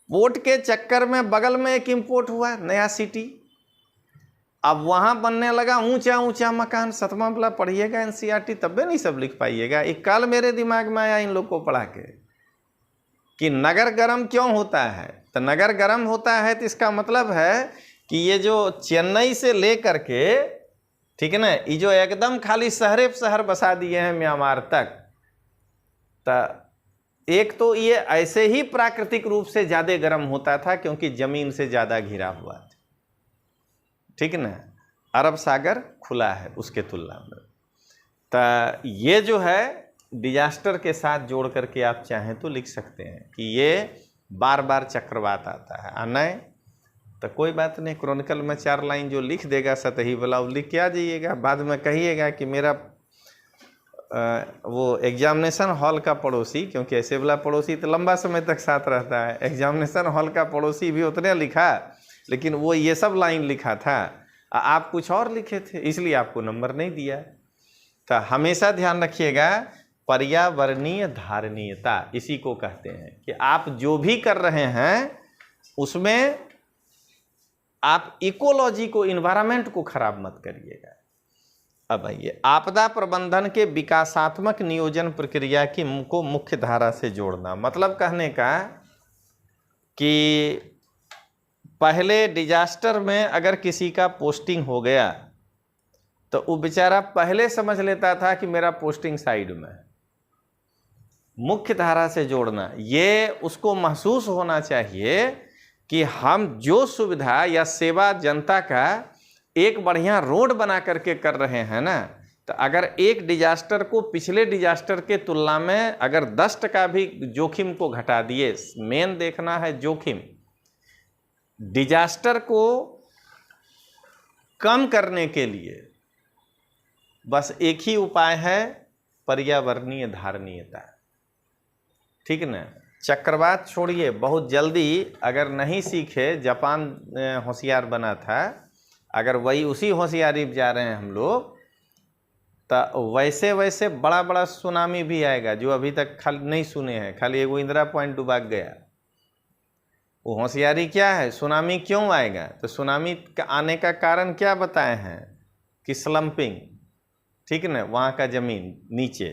पोर्ट के चक्कर में बगल में एक इंपोर्ट हुआ नया सिटी, अब वहाँ बनने लगा ऊंचा ऊंचा मकान। 7वां वाला पढ़िएगा एनसीईआरटी, तब भी नहीं सब लिख पाइएगा। एक काल मेरे दिमाग में आया इन लोग को पढ़ा के कि नगर गर्म क्यों होता है। तो नगर गर्म होता है तो इसका मतलब है कि ये जो चेन्नई से ले करके, ठीक है ना, ये जो एकदम खाली शहरे शहर बसा दिए हैं म्यांमार तक, तो एक तो ये ऐसे ही प्राकृतिक रूप से ज़्यादा गर्म होता था क्योंकि ज़मीन से ज़्यादा घिरा हुआ था। ठीक है ना, अरब सागर खुला है उसके तुलना में। तो ये जो है डिजास्टर के साथ जोड़ करके आप चाहें तो लिख सकते हैं कि ये बार बार चक्रवात आता है। नहीं तो कोई बात नहीं, क्रॉनिकल में 4 लाइन जो लिख देगा सतही वाला, वो लिख के आ जाइएगा। बाद में कहिएगा कि मेरा वो एग्जामिनेशन हॉल का पड़ोसी, क्योंकि ऐसे वाला पड़ोसी तो लंबा समय तक साथ रहता है, एग्जामिनेशन हॉल का पड़ोसी भी उतने लिखा, लेकिन वो ये सब लाइन लिखा था, आप कुछ और लिखे थे, इसलिए आपको नंबर नहीं दिया। तो हमेशा ध्यान रखिएगा, पर्यावरणीय धारणीयता इसी को कहते हैं कि आप जो भी कर रहे हैं उसमें आप इकोलॉजी को, इन्वायरमेंट को खराब मत करिएगा। अब आइए, आपदा प्रबंधन के विकासात्मक नियोजन प्रक्रिया की को मुख्य धारा से जोड़ना। मतलब कहने का कि पहले डिजास्टर में अगर किसी का पोस्टिंग हो गया तो वो बेचारा पहले समझ लेता था कि मेरा पोस्टिंग साइड में है। मुख्य धारा से जोड़ना, ये उसको महसूस होना चाहिए कि हम जो सुविधा या सेवा जनता का एक बढ़िया रोड बना करके कर रहे हैं ना, तो अगर एक डिजास्टर को पिछले डिजास्टर के तुलना में अगर 10% भी जोखिम को घटा दिए, मेन देखना है जोखिम। डिजास्टर को कम करने के लिए बस एक ही उपाय है, पर्यावरणीय धारणीयता, ठीक ना। चक्रवात छोड़िए, बहुत जल्दी अगर नहीं सीखे, जापान होशियार बना था, अगर वही उसी होशियारी जा रहे हैं हम लोग, तो वैसे वैसे बड़ा बड़ा सुनामी भी आएगा जो अभी तक खाली नहीं सुने हैं। खाली एगो इंदिरा पॉइंट डुबा गया, वो होशियारी क्या है, सुनामी क्यों आएगा, तो सुनामी का आने का कारण क्या बताए हैं कि स्लम्पिंग, ठीक ना, वहाँ का जमीन नीचे,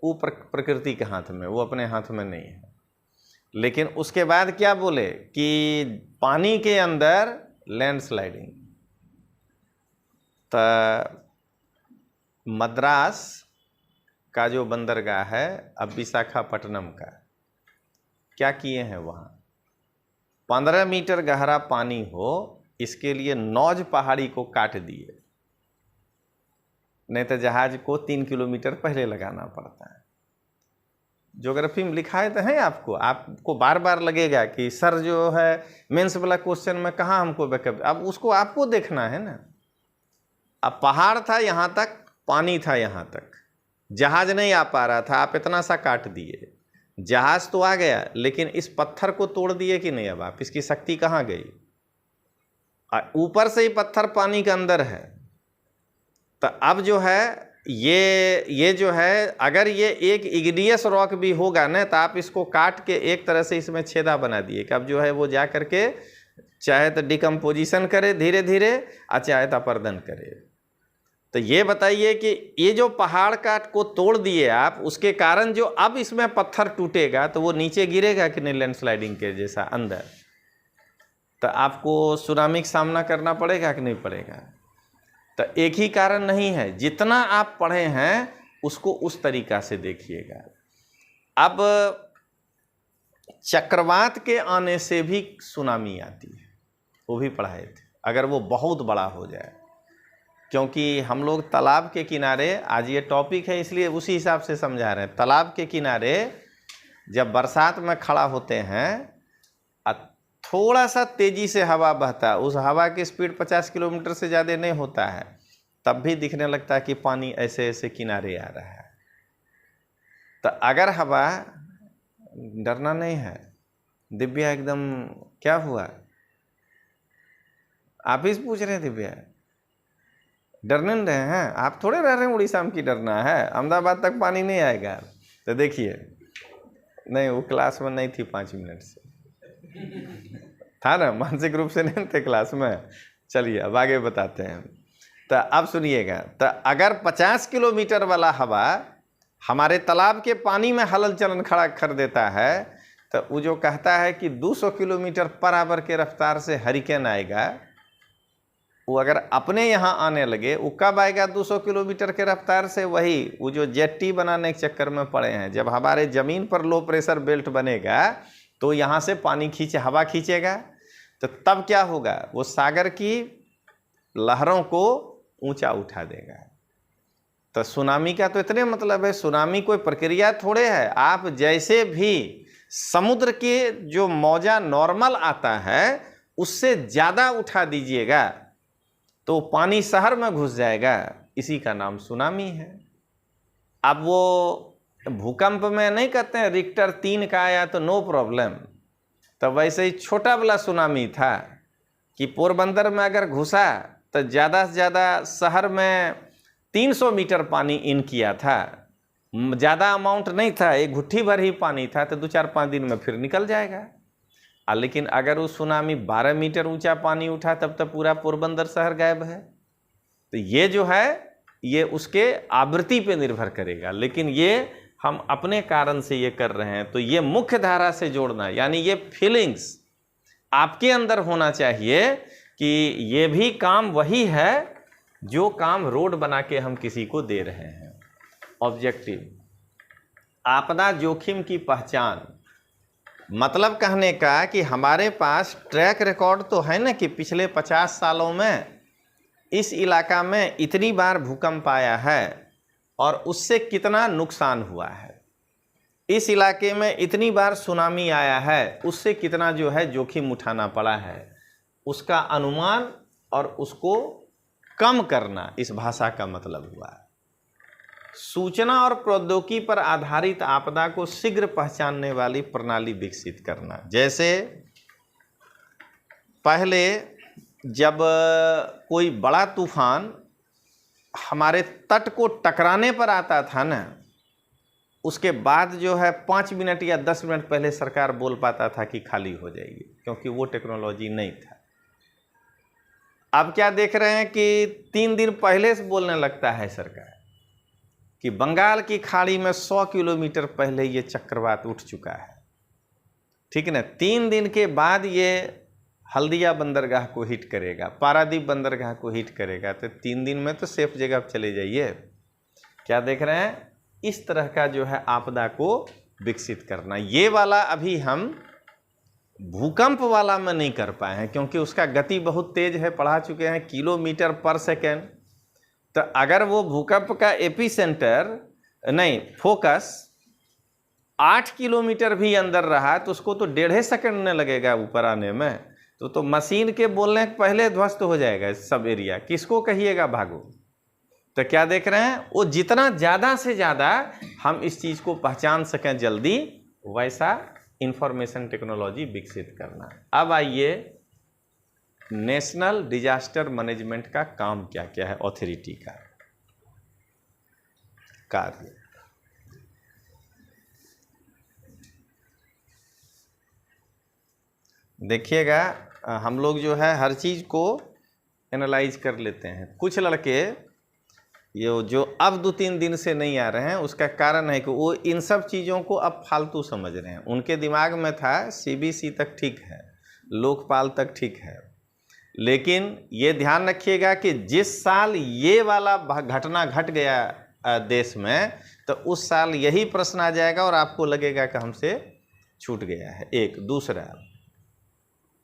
वो प्रकृति के हाथ में, वो अपने हाथ में नहीं है। लेकिन उसके बाद क्या बोले कि पानी के अंदर लैंडस्लाइडिंग। तो मद्रास का जो बंदरगाह है, अब विशाखापट्टनम का, क्या किए हैं वहाँ 15 मीटर गहरा पानी हो, इसके लिए नौज पहाड़ी को काट दिए, नहीं तो जहाज को 3 किलोमीटर पहले लगाना पड़ता है। ज्योग्राफी में लिखाए तो हैं आपको बार बार लगेगा कि सर जो है मेंस वाला क्वेश्चन में कहाँ हमको बैकअप, अब उसको आपको देखना है ना। अब पहाड़ था यहाँ तक, पानी था यहाँ तक, जहाज नहीं आ पा रहा था, आप इतना सा काट दिए, जहाज तो आ गया लेकिन इस पत्थर को तोड़ दिए कि नहीं, अब आप इसकी शक्ति कहाँ गई। ऊपर से ही पत्थर पानी के अंदर है, तो अब जो है ये जो है, अगर ये एक इग्नियस रॉक भी होगा ना, तो आप इसको काट के एक तरह से इसमें छेदा बना दिए कि अब जो है वो जा करके चाहे तो डिकम्पोजिशन करे धीरे धीरे, और चाहे तो अपर्दन करे। तो ये बताइए कि ये जो पहाड़ काट को तोड़ दिए आप, उसके कारण जो अब इसमें पत्थर टूटेगा तो वो नीचे गिरेगा कि नहीं लैंडस्लाइडिंग के जैसा अंदर, तो आपको सुनामी का सामना करना पड़ेगा कि नहीं पड़ेगा। तो एक ही कारण नहीं है, जितना आप पढ़े हैं उसको उस तरीका से देखिएगा। अब चक्रवात के आने से भी सुनामी आती है, वो भी पढ़ाए थे, अगर वो बहुत बड़ा हो जाए, क्योंकि हम लोग तालाब के किनारे, आज ये टॉपिक है इसलिए उसी हिसाब से समझा रहे हैं। तालाब के किनारे जब बरसात में खड़ा होते हैं, थोड़ा सा तेजी से हवा बहता है, उस हवा की स्पीड 50 किलोमीटर से ज़्यादा नहीं होता है, तब भी दिखने लगता है कि पानी ऐसे ऐसे किनारे आ रहा है। तो अगर हवा, डरना नहीं है दिव्या, एकदम क्या हुआ, आप ही पूछ रहे हैं दिव्या, डरने नहीं रहे हैं आप, थोड़े रह रहे हैं उड़ीसा में की डरना है, अहमदाबाद तक पानी नहीं आएगा। तो देखिए, नहीं वो क्लास में नहीं थी 5 मिनट से था ना, मानसिक रूप से नहीं थे क्लास में। चलिए अब आगे बताते हैं। तो अब सुनिएगा, तो अगर 50 किलोमीटर वाला हवा हमारे तालाब के पानी में हलल चलन खड़ा कर देता है, तो वो जो कहता है कि 200 किलोमीटर पर आवर के रफ्तार से हरिकेन आएगा, वो अगर अपने यहाँ आने लगे, वो कब आएगा 200 किलोमीटर के रफ्तार से, वही वो जो जेट्टी बनाने के चक्कर में पड़े हैं। जब हमारे ज़मीन पर लो प्रेशर बेल्ट बनेगा तो यहाँ से पानी हवा खींचेगा, तो तब क्या होगा, वो सागर की लहरों को ऊंचा उठा देगा। तो सुनामी का तो इतने मतलब है, सुनामी कोई प्रक्रिया थोड़े है। आप जैसे भी समुद्र के जो मौजा नॉर्मल आता है उससे ज़्यादा उठा दीजिएगा तो पानी शहर में घुस जाएगा, इसी का नाम सुनामी है। अब वो भूकंप में नहीं कहते हैं रिक्टर 3 का आया तो नो प्रॉब्लम, तो वैसे ही छोटा वाला सुनामी था कि पोरबंदर में अगर घुसा तो ज़्यादा से ज़्यादा शहर में 300 मीटर पानी इन किया था, ज़्यादा अमाउंट नहीं था, एक घुट्टी भर ही पानी था, तो 2-4-5 दिन में फिर निकल जाएगा। लेकिन अगर उस सुनामी 12 मीटर ऊंचा पानी उठा तब तक पूरा पोरबंदर शहर गायब है। तो ये जो है ये उसके आवृत्ति पे निर्भर करेगा, लेकिन ये हम अपने कारण से ये कर रहे हैं। तो ये मुख्य धारा से जोड़ना, यानी ये फीलिंग्स आपके अंदर होना चाहिए कि ये भी काम वही है जो काम रोड बना के हम किसी को दे रहे हैं। ऑब्जेक्टिव, आपदा जोखिम की पहचान, मतलब कहने का कि हमारे पास ट्रैक रिकॉर्ड तो है ना कि पिछले 50 सालों में इस इलाका में इतनी बार भूकंप आया है और उससे कितना नुकसान हुआ है, इस इलाके में इतनी बार सुनामी आया है, उससे कितना जो है जोखिम उठाना पड़ा है, उसका अनुमान और उसको कम करना इस भाषा का मतलब हुआ है। सूचना और प्रौद्योगिकी पर आधारित आपदा को शीघ्र पहचानने वाली प्रणाली विकसित करना। जैसे पहले जब कोई बड़ा तूफान हमारे तट को टकराने पर आता था ना, उसके बाद जो है 5 मिनट या 10 मिनट पहले सरकार बोल पाता था कि खाली हो जाएगी, क्योंकि वो टेक्नोलॉजी नहीं था। अब क्या देख रहे हैं कि 3 दिन पहले से बोलने लगता है सरकार कि बंगाल की खाड़ी में 100 किलोमीटर पहले ये चक्रवात उठ चुका है, ठीक है ना। 3 दिन के बाद ये हल्दिया बंदरगाह को हिट करेगा, पारादीप बंदरगाह को हिट करेगा, तो 3 दिन में तो सेफ जगह पर चले जाइए। क्या देख रहे हैं, इस तरह का जो है आपदा को विकसित करना। ये वाला अभी हम भूकंप वाला में नहीं कर पाए हैं, क्योंकि उसका गति बहुत तेज है, पढ़ा चुके हैं किलोमीटर पर सेकेंड। तो अगर वो भूकंप का एपिसेंटर नहीं फोकस 8 किलोमीटर भी अंदर रहा तो उसको तो 1.5 सेकंड में लगेगा ऊपर आने में, तो मशीन के बोलने के पहले ध्वस्त हो जाएगा सब एरिया, किसको कहिएगा भागो। तो क्या देख रहे हैं, वो जितना ज़्यादा से ज़्यादा हम इस चीज़ को पहचान सकें जल्दी, वैसा इंफॉर्मेशन टेक्नोलॉजी विकसित करना। अब आइए नेशनल डिजास्टर मैनेजमेंट का काम क्या क्या है, अथॉरिटी का कार्य। देखिएगा, हम लोग जो है हर चीज़ को एनालाइज कर लेते हैं। कुछ लड़के ये जो अब 2-3 दिन से नहीं आ रहे हैं, उसका कारण है कि वो इन सब चीज़ों को अब फालतू समझ रहे हैं। उनके दिमाग में था CBC तक ठीक है, लोकपाल तक ठीक है, लेकिन ये ध्यान रखिएगा कि जिस साल ये वाला घटना घट गया देश में, तो उस साल यही प्रश्न आ जाएगा और आपको लगेगा कि हमसे छूट गया है। एक दूसरा,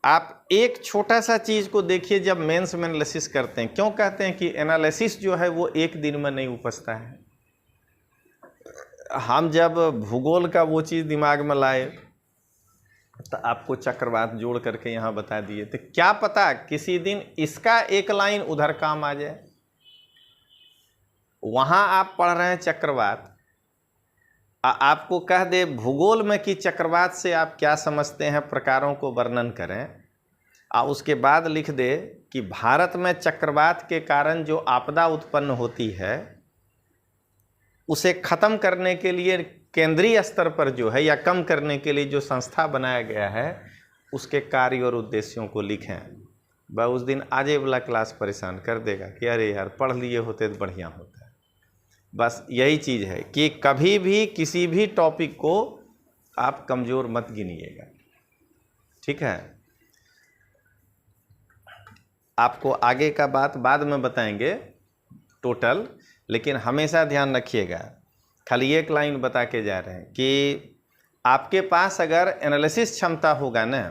आप एक छोटा सा चीज़ को देखिए, जब मेंस में एनालिसिस करते हैं, क्यों कहते हैं कि एनालिसिस जो है वो एक दिन में नहीं उपजता है। हम जब भूगोल का वो चीज़ दिमाग में लाए तो आपको चक्रवात जोड़ करके यहाँ बता दिए, तो क्या पता किसी दिन इसका एक लाइन उधर काम आ जाए। वहाँ आप पढ़ रहे हैं चक्रवात, आपको कह दे भूगोल में कि चक्रवात से आप क्या समझते हैं, प्रकारों को वर्णन करें, और उसके बाद लिख दे कि भारत में चक्रवात के कारण जो आपदा उत्पन्न होती है उसे ख़त्म करने के लिए केंद्रीय स्तर पर जो है या कम करने के लिए जो संस्था बनाया गया है उसके कार्य और उद्देश्यों को लिखें। वह उस दिन आजे वाला क्लास परेशान कर देगा कि अरे यार पढ़ लिए होते तो बढ़िया होता। बस यही चीज़ है कि कभी भी किसी भी टॉपिक को आप कमज़ोर मत गिनिएगा, ठीक है। आपको आगे का बात बाद में बताएंगे टोटल, लेकिन हमेशा ध्यान रखिएगा, खाली एक लाइन बता के जा रहे हैं कि आपके पास अगर एनालिसिस क्षमता होगा ना,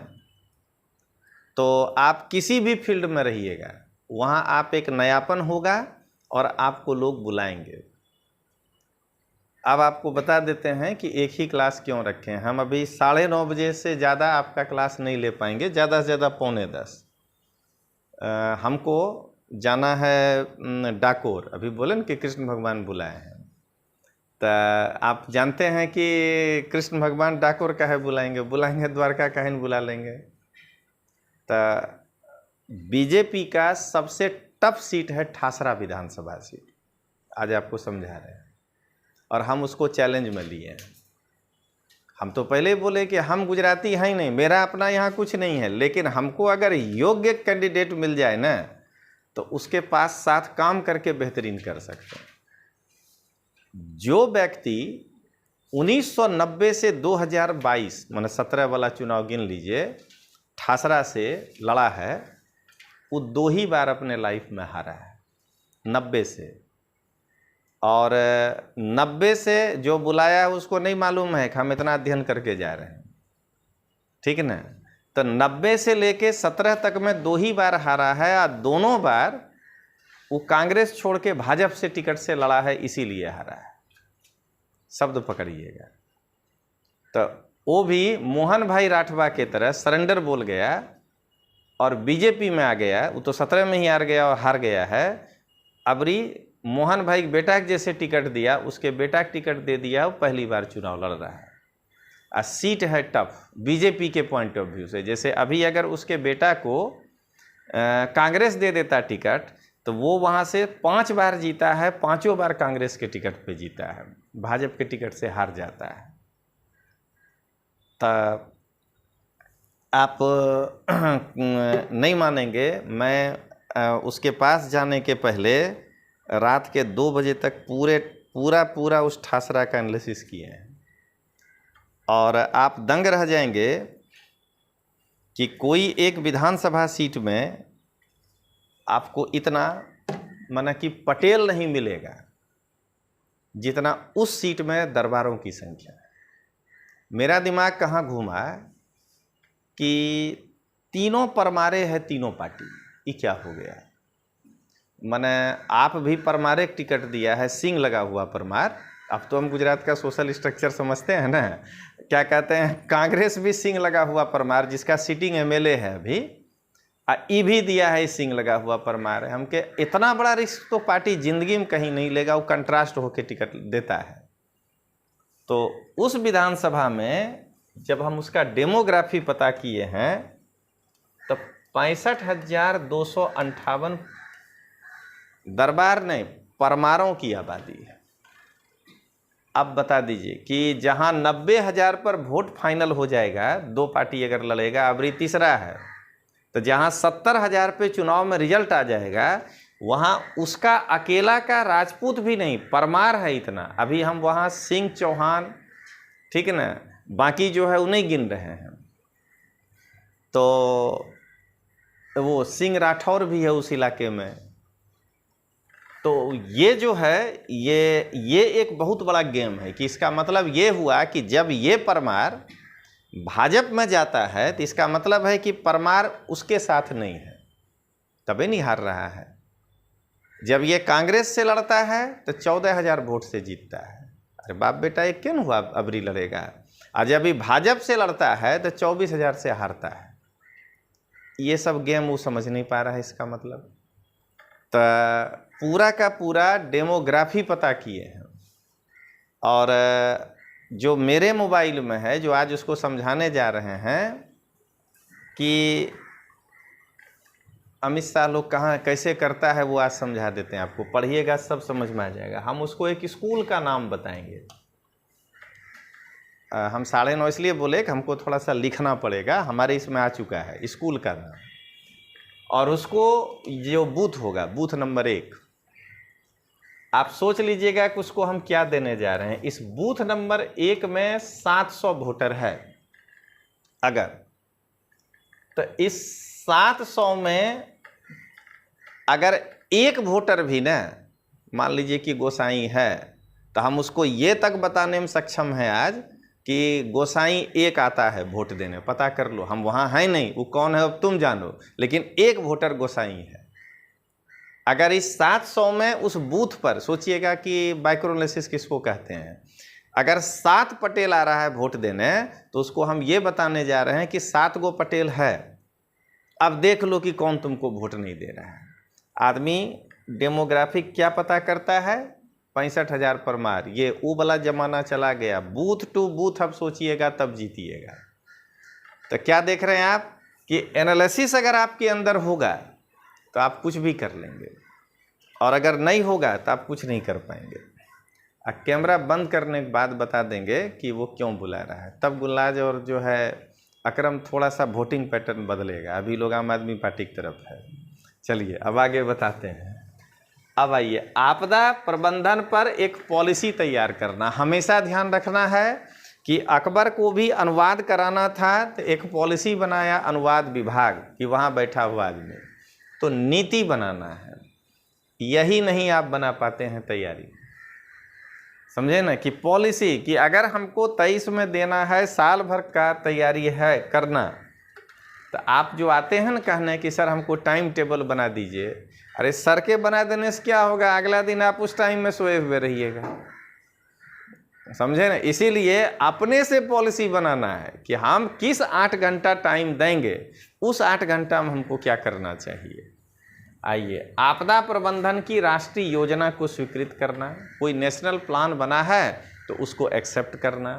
तो आप किसी भी फील्ड में रहिएगा, वहाँ आप एक नयापन होगा और आपको लोग बुलाएंगे। अब आपको बता देते हैं कि एक ही क्लास क्यों रखें। हम अभी 9:30 बजे से ज़्यादा आपका क्लास नहीं ले पाएंगे, ज़्यादा से ज़्यादा 9:45। हमको जाना है डाकोर, अभी बोले ना कि कृष्ण भगवान बुलाए हैं, तो आप जानते हैं कि कृष्ण भगवान डाकोर काहे बुलाएंगे, द्वारका काहे नहीं बुला लेंगे। तो बीजेपी का सबसे टफ सीट है ठासरा विधानसभा सीट, आज आपको समझा रहे हैं, और हम उसको चैलेंज में लिए हैं। हम तो पहले ही बोले कि हम गुजराती हैं ही नहीं, मेरा अपना यहाँ कुछ नहीं है, लेकिन हमको अगर योग्य कैंडिडेट मिल जाए ना तो उसके पास साथ काम करके बेहतरीन कर सकते हैं। जो व्यक्ति 1990 से 2022 माने 17 वाला चुनाव गिन लीजिए, ठासरा से लड़ा है, वो 2 ही बार अपने लाइफ में हारा है। 90 से, और 90 से जो बुलाया है उसको नहीं मालूम है कि हम इतना अध्ययन करके जा रहे हैं, ठीक है ना। तो 90 से लेके 17 तक में 2 ही बार हारा है, और दोनों बार वो कांग्रेस छोड़ के भाजपा से टिकट से लड़ा है, इसीलिए हारा है। शब्द पकड़िएगा। तो वो भी मोहन भाई राठवा के तरह सरेंडर बोल गया और बीजेपी में आ गया। वो तो 17 में ही हार गया और हार गया है। अबरी मोहन भाई बेटा के जैसे टिकट दिया, उसके बेटा के टिकट दे दिया, वो पहली बार चुनाव लड़ रहा है। और सीट है टफ बीजेपी के पॉइंट ऑफ व्यू से। जैसे अभी अगर उसके बेटा को कांग्रेस दे देता टिकट, तो वो वहाँ से 5 बार जीता है, 5 बार कांग्रेस के टिकट पे जीता है, भाजपा के टिकट से हार जाता है। तो आप नहीं मानेंगे, मैं उसके पास जाने के पहले रात के 2 बजे तक पूरा उस ठासरा का एनालिसिस किए हैं, और आप दंग रह जाएंगे कि कोई एक विधानसभा सीट में आपको इतना माना कि पटेल नहीं मिलेगा जितना उस सीट में दरबारों की संख्या है। मेरा दिमाग कहाँ घूमा कि तीनों परमारे है, तीनों पार्टी, ये क्या हो गया। मैंने आप भी परमारे टिकट दिया है, सिंह लगा हुआ परमार। अब तो हम गुजरात का सोशल स्ट्रक्चर समझते हैं ना, क्या कहते हैं, कांग्रेस भी सिंह लगा हुआ परमार, जिसका सिटिंग एमएलए है अभी, ई भी दिया है सिंह लगा हुआ परमार। हमके इतना बड़ा रिस्क तो पार्टी जिंदगी में कहीं नहीं लेगा, वो कंट्रास्ट होके टिकट देता है। तो उस विधानसभा में जब हम उसका डेमोग्राफी पता किए हैं, तो 65,258 दरबार नहीं परमारों की आबादी है। अब बता दीजिए कि जहां 90,000 पर वोट फाइनल हो जाएगा, 2 पार्टी अगर लड़ेगा, अबरी तीसरा है, तो जहां 70,000 पे चुनाव में रिजल्ट आ जाएगा, वहां उसका अकेला का राजपूत भी नहीं, परमार है इतना। अभी हम वहां सिंह चौहान, ठीक है ना, बाकी जो है उन्हें गिन रहे हैं। तो वो सिंह राठौर भी है उस इलाके में। तो ये जो है ये एक बहुत बड़ा गेम है कि इसका मतलब ये हुआ कि जब ये परमार भाजपा में जाता है, तो इसका मतलब है कि परमार उसके साथ नहीं है, तभी नहीं हार रहा है। जब ये कांग्रेस से लड़ता है तो 14,000 वोट से जीतता है। अरे बाप बेटा, एक क्यों हुआ, अबरी लड़ेगा। और जब ये भाजपा से लड़ता है तो 24,000 से हारता है। ये सब गेम वो समझ नहीं पा रहा है। इसका मतलब तो पूरा का पूरा डेमोग्राफी पता किए हैं, और जो मेरे मोबाइल में है, जो आज उसको समझाने जा रहे हैं कि अमित शाह लोग कहाँ कैसे करता है, वो आज समझा देते हैं आपको। पढ़िएगा, सब समझ में आ जाएगा। हम उसको एक स्कूल का नाम बताएंगे। हम 9:30 इसलिए बोले कि हमको थोड़ा सा लिखना पड़ेगा, हमारे इसमें आ चुका है स्कूल का नाम। और उसको जो बूथ होगा, बूथ नंबर 1, आप सोच लीजिएगा कि उसको हम क्या देने जा रहे हैं। इस बूथ नंबर 1 में 700 वोटर है अगर, तो इस 700 में अगर एक वोटर भी ना, मान लीजिए कि गोसाई है, तो हम उसको ये तक बताने में सक्षम हैं आज कि गोसाई 1 आता है वोट देने, पता कर लो। हम वहाँ हैं नहीं, वो कौन है अब तुम जानो, लेकिन 1 वोटर गोसाई है। अगर इस 700 में उस बूथ पर सोचिएगा कि माइक्रोएनालिसिस किसको कहते हैं, अगर 7 पटेल आ रहा है वोट देने, तो उसको हम ये बताने जा रहे हैं कि 7 गो पटेल है, अब देख लो कि कौन तुमको वोट नहीं दे रहा है। आदमी डेमोग्राफिक क्या पता करता है, 65,000 परमार। ये वो वाला जमाना चला गया, बूथ टू बूथ अब सोचिएगा तब जीतिएगा। तो क्या देख रहे हैं आप कि एनालिसिस अगर आपके अंदर होगा तो आप कुछ भी कर लेंगे, और अगर नहीं होगा तो आप कुछ नहीं कर पाएंगे। कैमरा बंद करने के बाद बता देंगे कि वो क्यों बुला रहा है, तब गुलनाज और जो है अकरम थोड़ा सा वोटिंग पैटर्न बदलेगा। अभी लोग आम आदमी पार्टी की तरफ है। चलिए अब आगे बताते हैं। अब आइए, आपदा प्रबंधन पर एक पॉलिसी तैयार करना। हमेशा ध्यान रखना है कि अकबर को भी अनुवाद कराना था, तो एक पॉलिसी बनाया अनुवाद विभाग कि वहाँ बैठा हुआ आदमी, तो नीति बनाना है। यही नहीं आप बना पाते हैं तैयारी। समझे ना कि पॉलिसी कि अगर हमको 23 में देना है, साल भर का तैयारी है करना, तो आप जो आते हैं ना कहने कि सर हमको टाइम टेबल बना दीजिए, अरे सर के बना देने से क्या होगा, अगला दिन आप उस टाइम में सोए हुए रहिएगा। समझे ना, इसीलिए अपने से पॉलिसी बनाना है कि हम किस 8 घंटा टाइम देंगे, उस 8 घंटा में हमको क्या करना चाहिए। आइए, आपदा प्रबंधन की राष्ट्रीय योजना को स्वीकृत करना, कोई नेशनल प्लान बना है तो उसको एक्सेप्ट करना,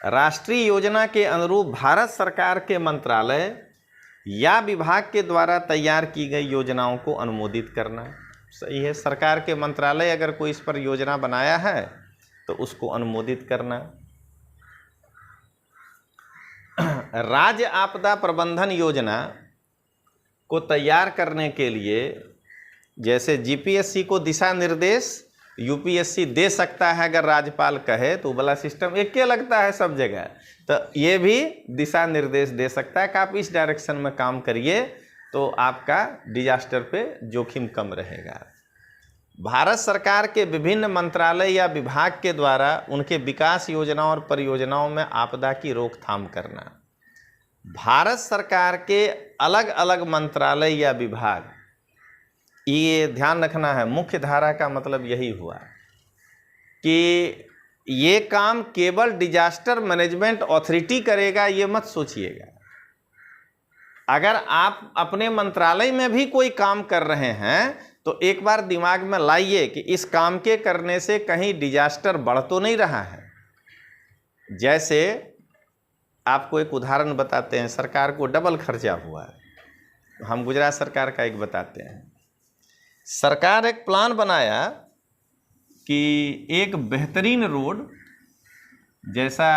राष्ट्रीय योजना के अनुरूप भारत सरकार के मंत्रालय या विभाग के द्वारा तैयार की गई योजनाओं को अनुमोदित करना। सही है, सरकार के मंत्रालय अगर कोई इस पर योजना बनाया है तो उसको अनुमोदित करना। राज्य आपदा प्रबंधन योजना को तैयार करने के लिए जैसे जीपीएससी को दिशा निर्देश यूपीएससी दे सकता है, अगर राज्यपाल कहे तो वाला सिस्टम एक के लगता है सब जगह, तो ये भी दिशा निर्देश दे सकता है कि आप इस डायरेक्शन में काम करिए तो आपका डिजास्टर पे जोखिम कम रहेगा। भारत सरकार के विभिन्न मंत्रालय या विभाग के द्वारा उनके विकास योजनाओं और परियोजनाओं में आपदा की रोकथाम करना। भारत सरकार के अलग अलग मंत्रालय या विभाग, ये ध्यान रखना है, मुख्य धारा का मतलब यही हुआ कि ये काम केवल डिजास्टर मैनेजमेंट अथॉरिटी करेगा, ये मत सोचिएगा। अगर आप अपने मंत्रालय में भी कोई काम कर रहे हैं तो एक बार दिमाग में लाइए कि इस काम के करने से कहीं डिजास्टर बढ़ तो नहीं रहा है। जैसे आपको एक उदाहरण बताते हैं, सरकार को डबल खर्चा हुआ है, हम गुजरात सरकार का एक बताते हैं। सरकार एक प्लान बनाया कि एक बेहतरीन रोड, जैसा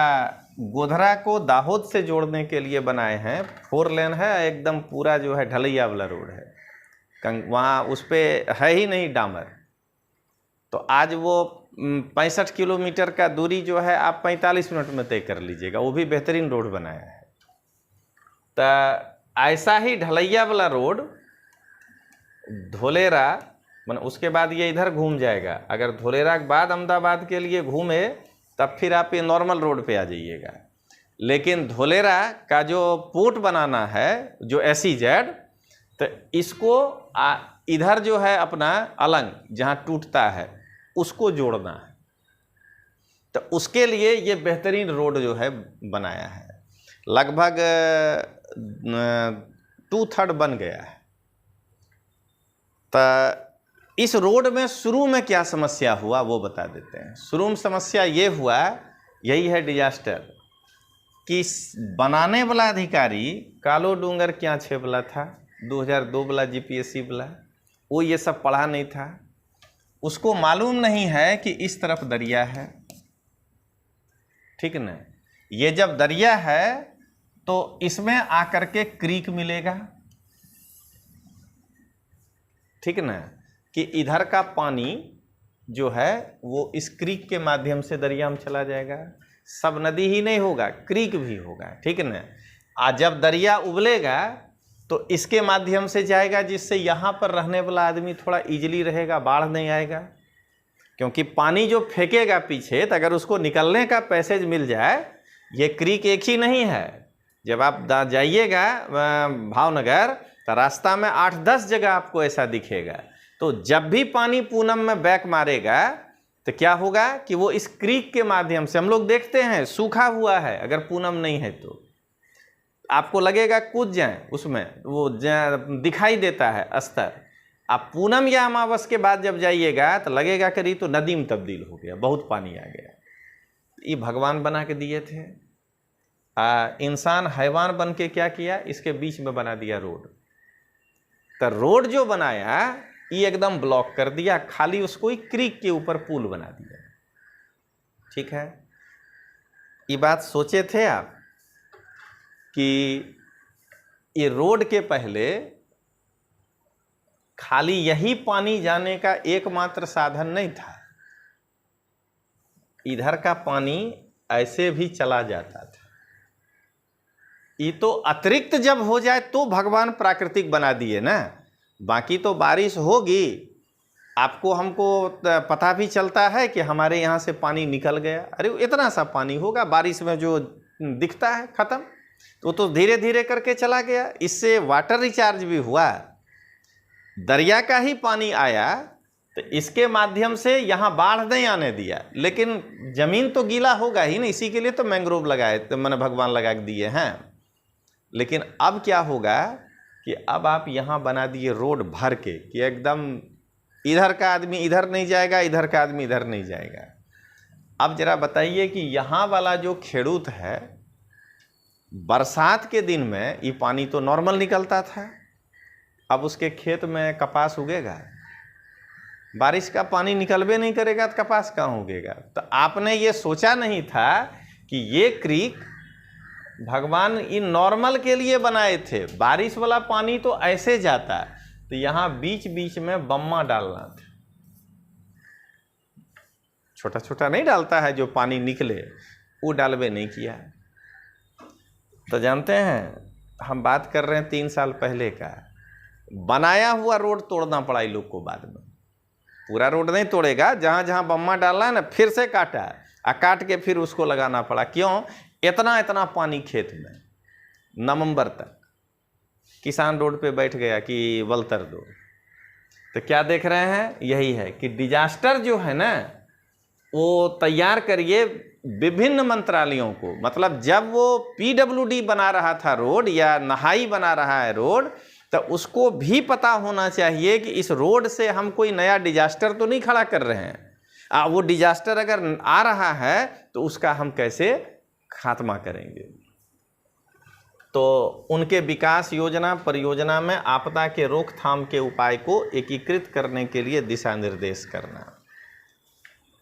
गोधरा को दाहोद से जोड़ने के लिए बनाए हैं, 4 लेन है एकदम, पूरा जो है ढलैया वाला रोड है, वहाँ उस पर है ही नहीं डामर, तो आज वो 65 किलोमीटर का दूरी जो है आप 45 मिनट में तय कर लीजिएगा, वो भी बेहतरीन रोड बनाया है। तो ऐसा ही ढलैया वाला रोड धोलेरा, मतलब उसके बाद ये इधर घूम जाएगा, अगर धोलेरा के बाद अहमदाबाद के लिए घूमे तब फिर आप ये नॉर्मल रोड पे आ जाइएगा। लेकिन धोलेरा का जो पोर्ट बनाना है, जो SEZ, तो इसको इधर जो है अपना अलंग जहाँ टूटता है उसको जोड़ना है, तो उसके लिए ये बेहतरीन रोड जो है बनाया है, लगभग 2/3 बन गया है। तो इस रोड में शुरू में क्या समस्या हुआ वो बता देते हैं। शुरू में समस्या ये हुआ, यही है डिजास्टर, कि बनाने वाला अधिकारी कालो डूंगर क्या छे वाला था, 2002 वाला जीपीएससी वाला, वो ये सब पढ़ा नहीं था, उसको मालूम नहीं है कि इस तरफ दरिया है, ठीक न। ये जब दरिया है तो इसमें आकर के क्रीक मिलेगा, ठीक न, कि इधर का पानी जो है वो इस क्रीक के माध्यम से दरिया में चला जाएगा। सब नदी ही नहीं होगा, क्रीक भी होगा, ठीक न। जब दरिया उबलेगा तो इसके माध्यम से जाएगा, जिससे यहाँ पर रहने वाला आदमी थोड़ा इजीली रहेगा, बाढ़ नहीं आएगा। क्योंकि पानी जो फेंकेगा पीछे, तो अगर उसको निकलने का पैसेज मिल जाए, ये क्रीक एक ही नहीं है। जब आप जाइएगा भावनगर तो रास्ता में 8-10 जगह आपको ऐसा दिखेगा। तो जब भी पानी पूनम में बैक मारेगा तो क्या होगा कि वो इस क्रीक के माध्यम से, हम लोग देखते हैं सूखा हुआ है, अगर पूनम नहीं है तो आपको लगेगा कूद जाएं उसमें, वो दिखाई देता है अस्तर। आप पूनम या अमावस के बाद जब जाइएगा तो लगेगा करीब तो नदी में तब्दील हो गया, बहुत पानी आ गया। ये भगवान बना के दिए थे, इंसान हैवान बन के क्या किया, इसके बीच में बना दिया रोड। तो रोड जो बनाया ये एकदम ब्लॉक कर दिया, खाली उसको ही क्रीक के ऊपर पुल बना दिया, ठीक है। ये बात सोचे थे आप कि ये रोड के पहले खाली यही पानी जाने का एकमात्र साधन नहीं था, इधर का पानी ऐसे भी चला जाता था। ये तो अतिरिक्त जब हो जाए तो भगवान प्राकृतिक बना दिए ना, बाकी तो बारिश होगी, आपको हमको पता भी चलता है कि हमारे यहाँ से पानी निकल गया, अरे इतना सा पानी होगा बारिश में जो दिखता है ख़त्म, तो धीरे धीरे करके चला गया। इससे वाटर रिचार्ज भी हुआ, दरिया का ही पानी आया तो इसके माध्यम से यहाँ बाढ़ नहीं आने दिया, लेकिन ज़मीन तो गीला होगा ही ना, इसी के लिए तो मैंग्रोव लगाए, तो मैंने भगवान लगा दिए हैं। लेकिन अब क्या होगा कि अब आप यहाँ बना दिए रोड भर के कि एकदम इधर का आदमी इधर नहीं जाएगा, इधर का आदमी इधर नहीं जाएगा। अब जरा बताइए कि यहाँ वाला जो खेडूत है, बरसात के दिन में ये पानी तो नॉर्मल निकलता था, अब उसके खेत में कपास उगेगा? बारिश का पानी निकलबे नहीं करेगा तो कपास कहाँ उगेगा? तो आपने ये सोचा नहीं था कि ये क्रीक भगवान इन नॉर्मल के लिए बनाए थे, बारिश वाला पानी तो ऐसे जाता, तो यहाँ बीच बीच में बम्मा डालना था। छोटा छोटा नहीं डालता है जो पानी निकले, वो डालबे नहीं किया। तो जानते हैं, हम बात कर रहे हैं 3 साल पहले का, बनाया हुआ रोड तोड़ना पड़ा इन लोग को बाद में। पूरा रोड नहीं तोड़ेगा, जहाँ जहाँ बम्मा डालना है ना, फिर से काटा काट के फिर उसको लगाना पड़ा। क्यों? इतना इतना पानी खेत में, नवंबर तक किसान रोड पे बैठ गया कि वलतर दो। तो क्या देख रहे हैं? यही है कि डिजास्टर जो है ना, वो तैयार करिए विभिन्न मंत्रालयों को। मतलब जब वो PWD बना रहा था रोड या नहाई बना रहा है रोड, तो उसको भी पता होना चाहिए कि इस रोड से हम कोई नया डिजास्टर तो नहीं खड़ा कर रहे हैं। वो डिजास्टर अगर आ रहा है तो उसका हम कैसे खात्मा करेंगे। तो उनके विकास योजना परियोजना में आपदा के रोकथाम के उपाय को एकीकृत करने के लिए दिशा निर्देश करना,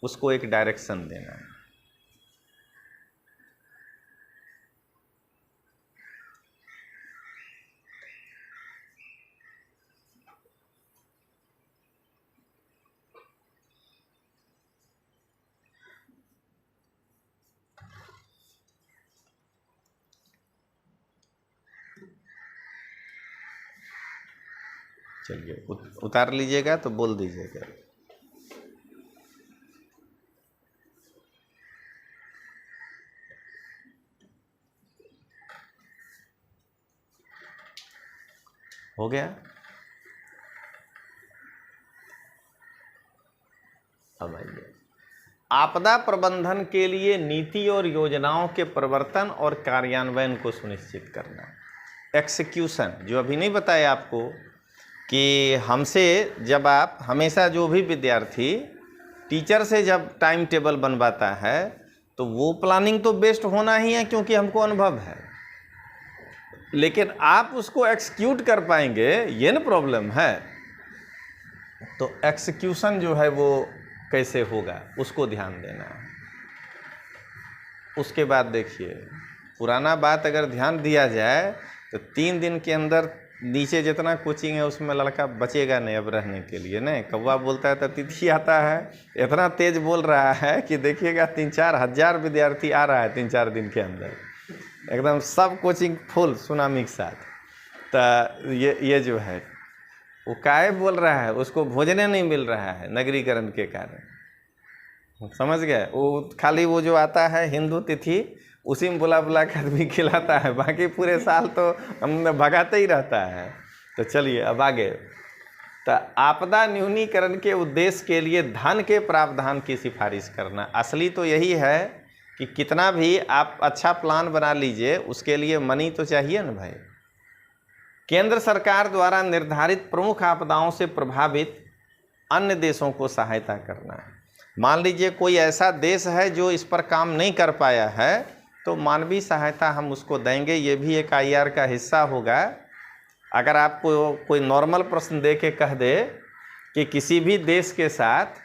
उसको एक डायरेक्शन देना। चलिए उतार लीजिएगा तो बोल दीजिएगा। हो गया? अब आइए, आपदा प्रबंधन के लिए नीति और योजनाओं के प्रवर्तन और कार्यान्वयन को सुनिश्चित करना। एक्सिक्यूशन, जो अभी नहीं बताया आपको कि हमसे जब आप हमेशा जो भी विद्यार्थी टीचर से जब टाइम टेबल बनवाता है तो वो प्लानिंग तो बेस्ट होना ही है, क्योंकि हमको अनुभव है, लेकिन आप उसको एक्सिक्यूट कर पाएंगे ये ना प्रॉब्लम है। तो एक्सिक्यूशन जो है वो कैसे होगा, उसको ध्यान देना है। उसके बाद देखिए, पुराना बात अगर ध्यान दिया जाए तो 3 दिन के अंदर नीचे जितना कोचिंग है उसमें लड़का बचेगा नहीं अब रहने के लिए। नहीं, कौवा बोलता है तो तिथि आता है, इतना तेज बोल रहा है कि देखिएगा 3-4 हज़ार विद्यार्थी आ रहा है 3-4 दिन के अंदर, एकदम सब कोचिंग फुल सुनामी के साथ। तो ये जो है वो काहे बोल रहा है, उसको भोजने नहीं मिल रहा है नगरीकरण के कारण, समझ गए? वो खाली वो जो आता है हिंदू तिथि, उसी में बुला बुला के आदमी खिलाता है, बाकी पूरे साल तो हम भगाते ही रहता है। तो चलिए अब आगे। तो आपदा न्यूनीकरण के उद्देश्य के लिए धन के प्रावधान की सिफारिश करना। असली तो यही है कि कितना भी आप अच्छा प्लान बना लीजिए, उसके लिए मनी तो चाहिए ना भाई। केंद्र सरकार द्वारा निर्धारित प्रमुख आपदाओं से प्रभावित अन्य देशों को सहायता करना है। मान लीजिए कोई ऐसा देश है जो इस पर काम नहीं कर पाया है, तो मानवीय सहायता हम उसको देंगे, ये भी एक IR का हिस्सा होगा। अगर आपको कोई नॉर्मल प्रश्न दे के कह दे कि किसी भी देश के साथ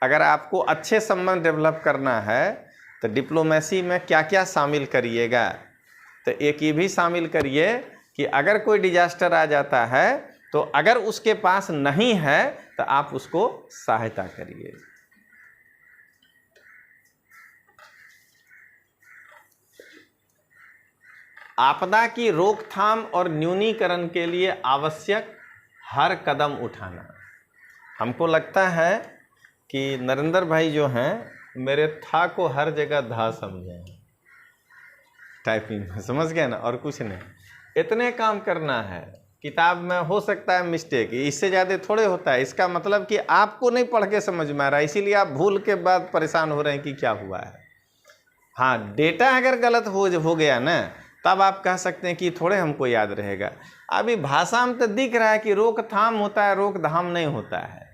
अगर आपको अच्छे संबंध डेवलप करना है तो डिप्लोमेसी में क्या क्या शामिल करिएगा, तो एक ये भी शामिल करिए कि अगर कोई डिजास्टर आ जाता है तो अगर उसके पास नहीं है तो आप उसको सहायता करिए। आपदा की रोकथाम और न्यूनीकरण के लिए आवश्यक हर कदम उठाना। हमको लगता है कि नरेंद्र भाई जो हैं मेरे था को हर जगह धा समझे हैं टाइपिंग में, समझ गए ना, और कुछ नहीं। इतने काम करना है, किताब में हो सकता है मिस्टेक, इससे ज़्यादा थोड़े होता है। इसका मतलब कि आपको नहीं पढ़ के समझ में आ रहा है, इसीलिए आप भूल के बाद परेशान हो रहे हैं कि क्या हुआ है। हाँ, डेटा अगर गलत हो गया ना, तब आप कह सकते हैं कि थोड़े हमको याद रहेगा। अभी भाषा में तो दिख रहा है कि रोकथाम होता है, रोकधाम नहीं होता है,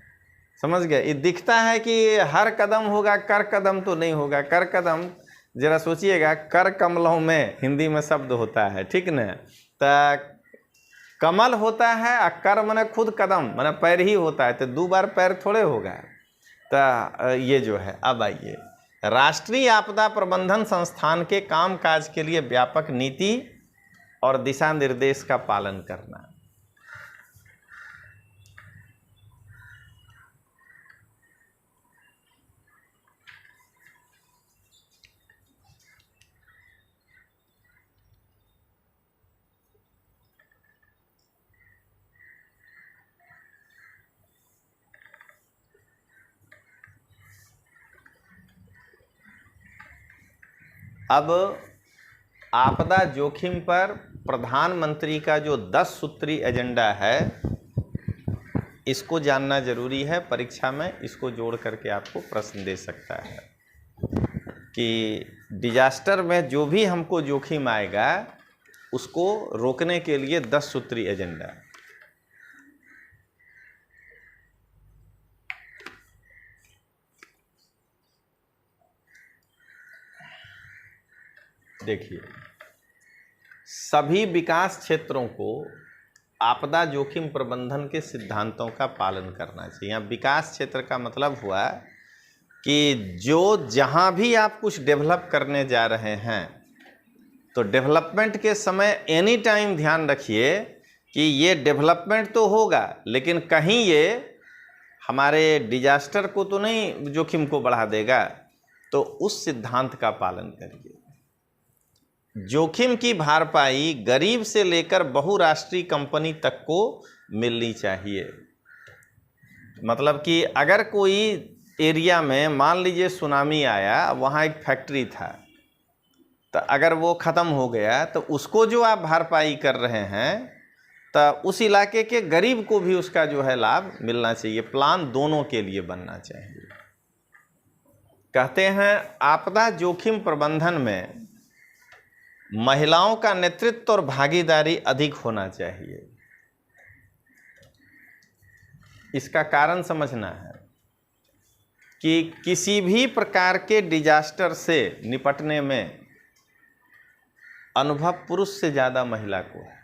समझ गए। ये दिखता है कि हर कदम होगा, कर कदम तो नहीं होगा। कर कदम जरा सोचिएगा, कर कमलों में हिंदी में शब्द होता है, ठीक न। तो कमल होता है और कर मने खुद कदम मने पैर ही होता है, तो 2 बार पैर थोड़े होगा। तो ये जो है, अब आइए, राष्ट्रीय आपदा प्रबंधन संस्थान के कामकाज के लिए व्यापक नीति और दिशा निर्देश का पालन करना। अब आपदा जोखिम पर प्रधानमंत्री का जो 10 सूत्री एजेंडा है, इसको जानना जरूरी है। परीक्षा में इसको जोड़ करके आपको प्रश्न दे सकता है कि डिजास्टर में जो भी हमको जोखिम आएगा उसको रोकने के लिए 10 सूत्री एजेंडा। देखिए, सभी विकास क्षेत्रों को आपदा जोखिम प्रबंधन के सिद्धांतों का पालन करना चाहिए। यहाँ विकास क्षेत्र का मतलब हुआ कि जो जहाँ भी आप कुछ डेवलप करने जा रहे हैं, तो डेवलपमेंट के समय एनी टाइम ध्यान रखिए कि ये डेवलपमेंट तो होगा, लेकिन कहीं ये हमारे डिजास्टर को तो नहीं, जोखिम को बढ़ा देगा। तो उस सिद्धांत का पालन करिए। जोखिम की भरपाई गरीब से लेकर बहुराष्ट्रीय कंपनी तक को मिलनी चाहिए। मतलब कि अगर कोई एरिया में मान लीजिए सुनामी आया, वहाँ एक फैक्ट्री था, तो अगर वो ख़त्म हो गया तो उसको जो आप भरपाई कर रहे हैं, तो उस इलाके के गरीब को भी उसका जो है लाभ मिलना चाहिए। प्लान दोनों के लिए बनना चाहिए। कहते हैं आपदा जोखिम प्रबंधन में महिलाओं का नेतृत्व और भागीदारी अधिक होना चाहिए। इसका कारण समझना है कि किसी भी प्रकार के डिजास्टर से निपटने में अनुभव पुरुष से ज़्यादा महिला को है।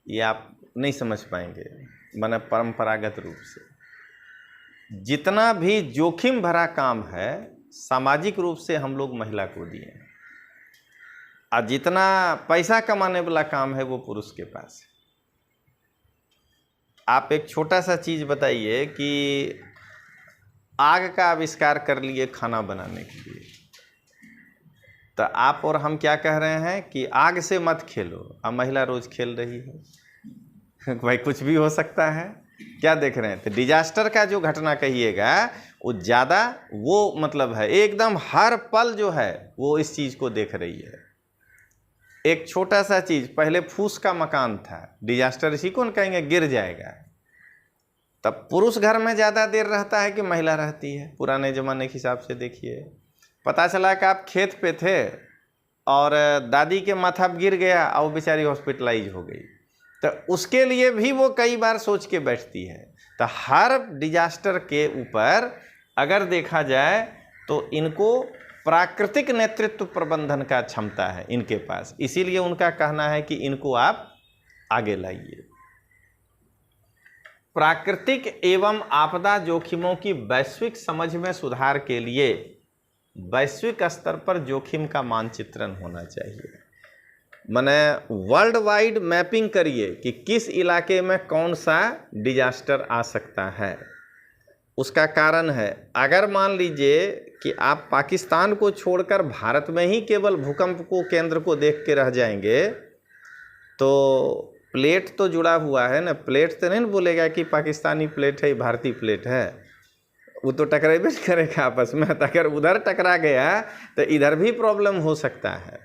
ये आप नहीं समझ पाएंगे, माने परंपरागत रूप से जितना भी जोखिम भरा काम है, सामाजिक रूप से हम लोग महिला को दिए, और जितना पैसा कमाने वाला काम है वो पुरुष के पास है। आप एक छोटा सा चीज़ बताइए कि आग का आविष्कार कर लिए खाना बनाने के लिए, तो आप और हम क्या कह रहे हैं कि आग से मत खेलो, अब महिला रोज खेल रही है। भाई कुछ भी हो सकता है, क्या देख रहे हैं। तो डिजास्टर का जो घटना कहिएगा वो ज़्यादा, वो मतलब है एकदम हर पल जो है वो इस चीज़ को देख रही है। एक छोटा सा चीज़, पहले फूस का मकान था, डिजास्टर इसी को न कहेंगे, गिर जाएगा, तब पुरुष घर में ज़्यादा देर रहता है कि महिला रहती है। पुराने ज़माने के हिसाब से देखिए, पता चला कि आप खेत पे थे और दादी के माथा पर गिर गया और वो बेचारी हॉस्पिटलाइज हो गई, तो उसके लिए भी वो कई बार सोच के बैठती है। तो हर डिजास्टर के ऊपर अगर देखा जाए तो इनको प्राकृतिक नेतृत्व प्रबंधन का क्षमता है इनके पास, इसीलिए उनका कहना है कि इनको आप आगे लाइए। प्राकृतिक एवं आपदा जोखिमों की वैश्विक समझ में सुधार के लिए वैश्विक स्तर पर जोखिम का मानचित्रण होना चाहिए। माने वर्ल्ड वाइड मैपिंग करिए कि किस इलाके में कौन सा डिजास्टर आ सकता है। उसका कारण है, अगर मान लीजिए कि आप पाकिस्तान को छोड़कर भारत में ही केवल भूकंप को केंद्र को देख के रह जाएंगे, तो प्लेट तो जुड़ा हुआ है ना, प्लेट तो नहीं बोलेगा कि पाकिस्तानी प्लेट है भारतीय प्लेट है, वो तो टकराबे करेगा आपस में। तो अगर उधर टकरा गया तो इधर भी प्रॉब्लम हो सकता है।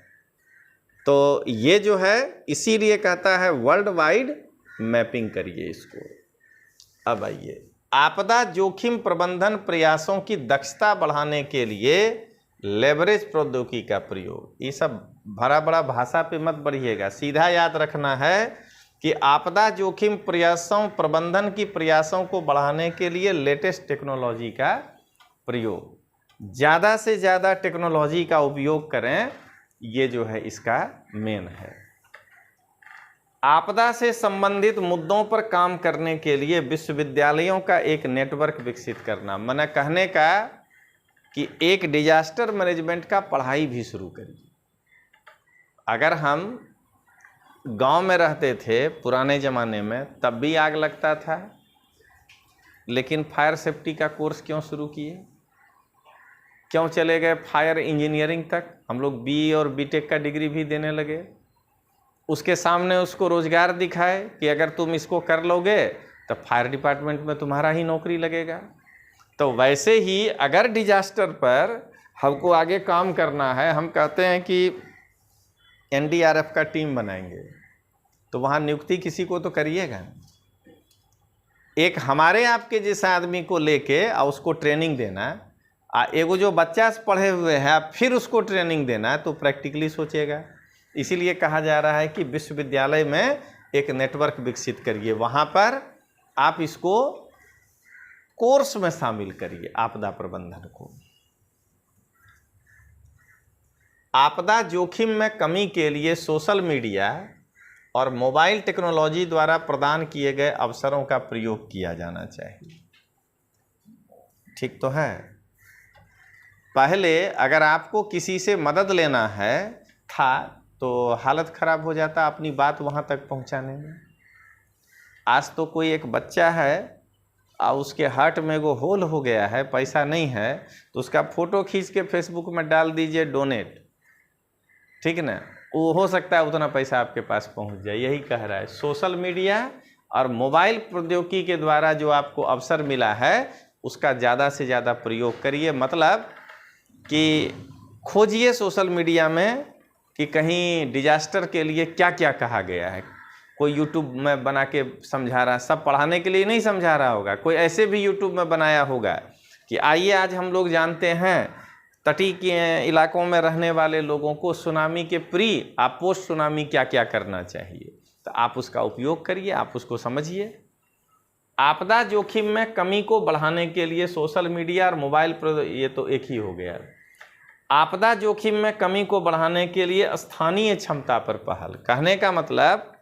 तो ये जो है इसीलिए कहता है वर्ल्ड वाइड मैपिंग करिए इसको। अब आइए, आपदा जोखिम प्रबंधन प्रयासों की दक्षता बढ़ाने के लिए लेवरेज प्रौद्योगिकी का प्रयोग। ये सब भरा बड़ा भाषा पे मत बढ़िएगा, सीधा याद रखना है कि आपदा जोखिम प्रयासों प्रबंधन की प्रयासों को बढ़ाने के लिए लेटेस्ट टेक्नोलॉजी का प्रयोग, ज़्यादा से ज़्यादा टेक्नोलॉजी का उपयोग करें, ये जो है इसका मेन है। आपदा से संबंधित मुद्दों पर काम करने के लिए विश्वविद्यालयों का एक नेटवर्क विकसित करना। मैंने कहने का कि एक डिजास्टर मैनेजमेंट का पढ़ाई भी शुरू करिए। अगर हम गांव में रहते थे पुराने ज़माने में तब भी आग लगता था, लेकिन फायर सेफ्टी का कोर्स क्यों शुरू किए, क्यों चले गए फायर इंजीनियरिंग तक? हम लोग बी और बीटेक का डिग्री भी देने लगे, उसके सामने उसको रोजगार दिखाए कि अगर तुम इसको कर लोगे तो फायर डिपार्टमेंट में तुम्हारा ही नौकरी लगेगा। तो वैसे ही अगर डिजास्टर पर हमको आगे काम करना है, हम कहते हैं कि एनडीआरएफ का टीम बनाएंगे, तो वहाँ नियुक्ति किसी को तो करिएगा। एक हमारे आपके जैसा आदमी को लेके और उसको ट्रेनिंग देना, एगो जो बच्चा से पढ़े हुए हैं फिर उसको ट्रेनिंग देना है, तो प्रैक्टिकली सोचेगा। इसीलिए कहा जा रहा है कि विश्वविद्यालय में एक नेटवर्क विकसित करिए, वहाँ पर आप इसको कोर्स में शामिल करिए आपदा प्रबंधन को। आपदा जोखिम में कमी के लिए सोशल मीडिया और मोबाइल टेक्नोलॉजी द्वारा प्रदान किए गए अवसरों का प्रयोग किया जाना चाहिए। ठीक तो है। पहले अगर आपको किसी से मदद लेना है था तो हालत ख़राब हो जाता अपनी बात वहाँ तक पहुँचाने में। आज तो कोई एक बच्चा है और उसके हार्ट में वो होल हो गया है, पैसा नहीं है, तो उसका फ़ोटो खींच के फेसबुक में डाल दीजिए डोनेट, ठीक ना, वो हो सकता है उतना पैसा आपके पास पहुंच जाए। यही कह रहा है, सोशल मीडिया और मोबाइल प्रौद्योगिकी के द्वारा जो आपको अवसर मिला है उसका ज़्यादा से ज़्यादा प्रयोग करिए। मतलब कि खोजिए सोशल मीडिया में कि कहीं डिजास्टर के लिए क्या क्या कहा गया है। कोई यूट्यूब में बना के समझा रहा, सब पढ़ाने के लिए नहीं समझा रहा होगा, कोई ऐसे भी यूट्यूब में बनाया होगा कि आइए आज हम लोग जानते हैं तटीय के इलाकों में रहने वाले लोगों को सुनामी के प्री और पोस्ट सुनामी क्या क्या करना चाहिए। तो आप उसका उपयोग करिए, आप उसको समझिए। आपदा जोखिम में कमी को बढ़ाने के लिए सोशल मीडिया और मोबाइल ये तो एक ही हो गया। आपदा जोखिम में कमी को बढ़ाने के लिए स्थानीय क्षमता पर पहल। कहने का मतलब